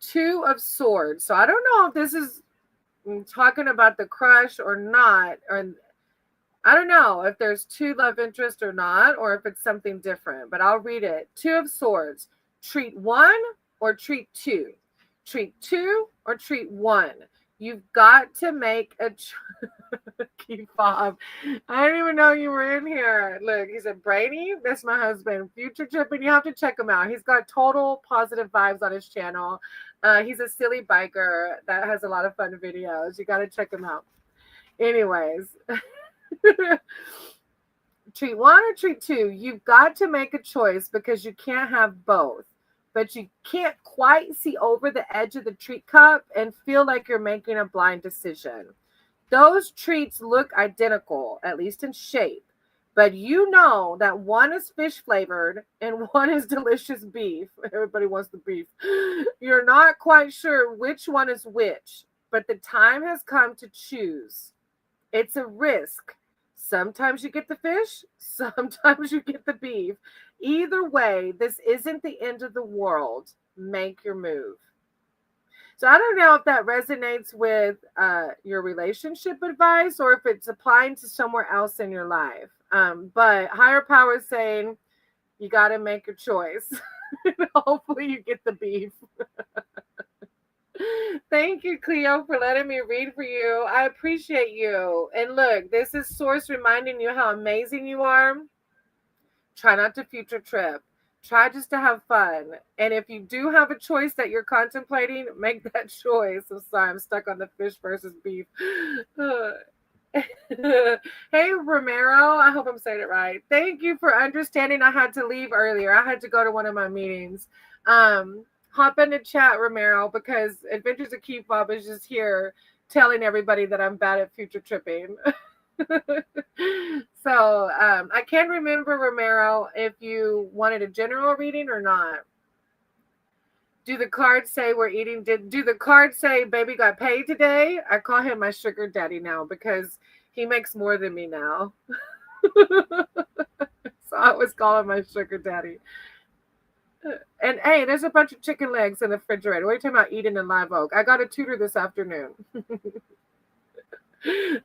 Two of Swords. So I don't know if this is talking about the crush or not. Or I don't know if there's 2 love interests or not, or if it's something different, but I'll read it. 2 of Swords. Treat 1 or treat 2. Treat 2 or treat 1. You've got to make a Keyfob. I didn't even know you were in here. Look, he said, Brady, that's my husband. Future tripping. You have to check him out. He's got total positive vibes on his channel. He's a silly biker that has a lot of fun videos. You got to check him out. Anyways. Treat 1 or treat 2. You've got to make a choice because you can't have both. But you can't quite see over the edge of the treat cup and feel like you're making a blind decision. Those treats look identical, at least in shape, but you know that one is fish flavored and one is delicious beef. Everybody wants the beef. You're not quite sure which one is which, but the time has come to choose. It's a risk. Sometimes you get the fish, sometimes you get the beef. Either way, this isn't the end of the world. Make your move. So I don't know if that resonates with your relationship advice or if it's applying to somewhere else in your life. But higher power is saying you got to make your choice. Hopefully you get the beef. Thank you, Cleo, for letting me read for you. I appreciate you. And look, this is Source reminding you how amazing you are. Try not to future trip. Try just to have fun. And if you do have a choice that you're contemplating, make that choice. I'm sorry, I'm stuck on the fish versus beef. Hey, Romero. I hope I'm saying it right. Thank you for understanding I had to leave earlier. I had to go to one of my meetings. Hop in the chat, Romero, because Adventures of Keyfob is just here telling everybody that I'm bad at future tripping. So I can't remember, Romero, if you wanted a general reading or not. Do the cards say we're eating? Do the cards say baby got paid today? I call him my sugar daddy now because he makes more than me now. So I always call him my sugar daddy. And hey, there's a bunch of chicken legs in the refrigerator. What are you talking about eating in Live Oak? I got a tutor this afternoon.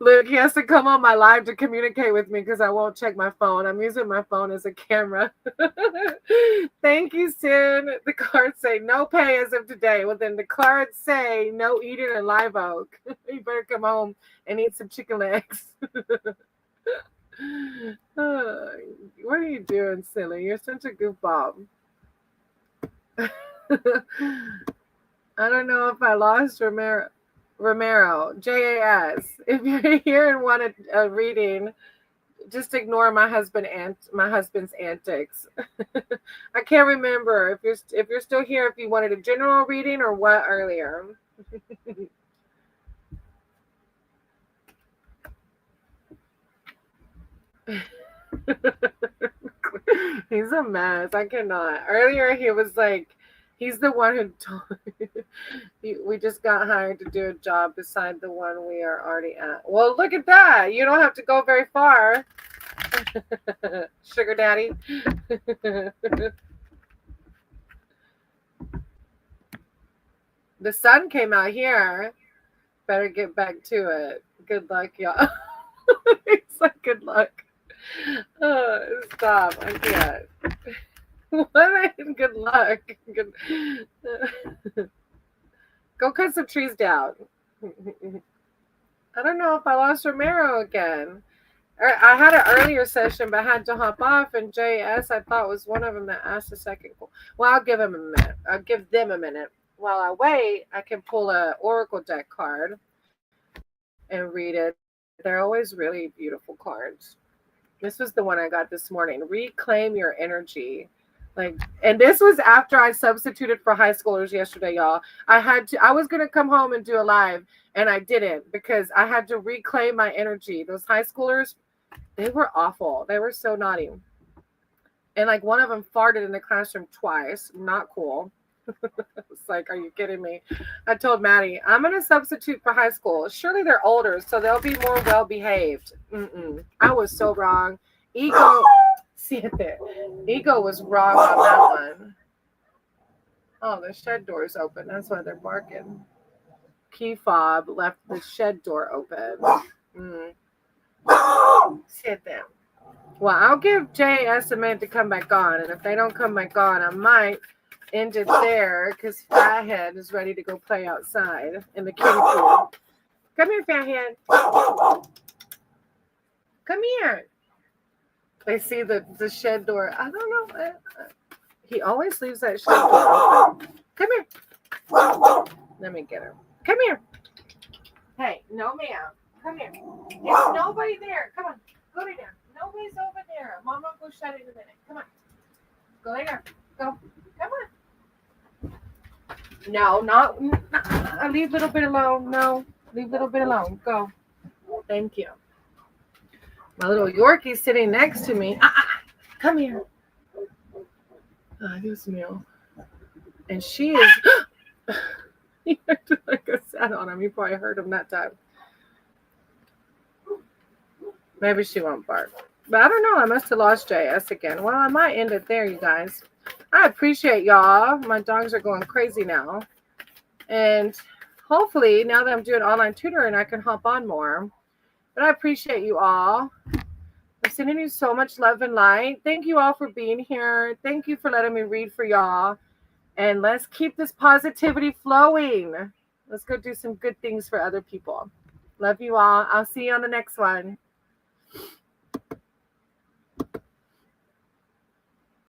Look, he has to come on my live to communicate with me because I won't check my phone. I'm using my phone as a camera. Thank you, Sin. The cards say no pay as of today. Well, then the cards say no eating in Live Oak. You better come home and eat some chicken legs. What are you doing, silly? You're such a goofball. I don't know if I lost Romero, JAS. If you're here and want a reading, just ignore my husband's antics. I can't remember if you're still here, if you wanted a general reading or what earlier. He's a mess. I cannot. Earlier he was like, he's the one who told we just got hired to do a job beside the one we are already at. Well, look at that. You don't have to go very far. Sugar daddy. The sun came out here. Better get back to it. Good luck, y'all. It's like good luck. Oh, stop. I can't. What? Good luck. Good. Go cut some trees down. I don't know if I lost Romero again. I had an earlier session, but I had to hop off. And JS, I thought was one of them that asked a second. Well, I'll give him a minute. I'll give them a minute. While I wait, I can pull a Oracle deck card and read it. They're always really beautiful cards. This was the one I got this morning. Reclaim your energy. And this was after I substituted for high schoolers yesterday, y'all. I was going to come home and do a live, and I didn't because I had to reclaim my energy. Those high schoolers, they were awful. They were so naughty. And one of them farted in the classroom twice. Not cool. It's like, are you kidding me? I told Maddie, I'm going to substitute for high school. Surely they're older, so they'll be more well-behaved. I was so wrong. Ego was wrong on that one. Oh, the shed door is open. That's why they're barking. Keyfob left the shed door open. Sit down. Well, I'll give JS a minute to come back on, and if they don't come back on, I might end it there because Fathead is ready to go play outside in the kiddie pool. Come here, Fathead. Come here. They see the shed door. I don't know. He always leaves that shed door open. Come here. Let me get him. Come here. Hey, no ma'am. Come here. There's nobody there. Come on. Go lay down. Nobody's over there. Mama will go shut it in a minute. Come on. Go lay down. Go. Come on. No, not. Leave little bit alone. No. Leave little bit alone. Go. Thank you. My little Yorkie's sitting next to me. Come here. Dios mío. And she is. He acted like I sat on him. You probably heard him that time. Maybe she won't bark. But I don't know. I must have lost JS again. Well, I might end it there, you guys. I appreciate y'all. My dogs are going crazy now. And hopefully, now that I'm doing online tutoring, I can hop on more. But I appreciate you all. I'm sending you so much love and light. Thank you all for being here. Thank you for letting me read for y'all. And let's keep this positivity flowing. Let's go do some good things for other people. Love you all. I'll see you on the next one.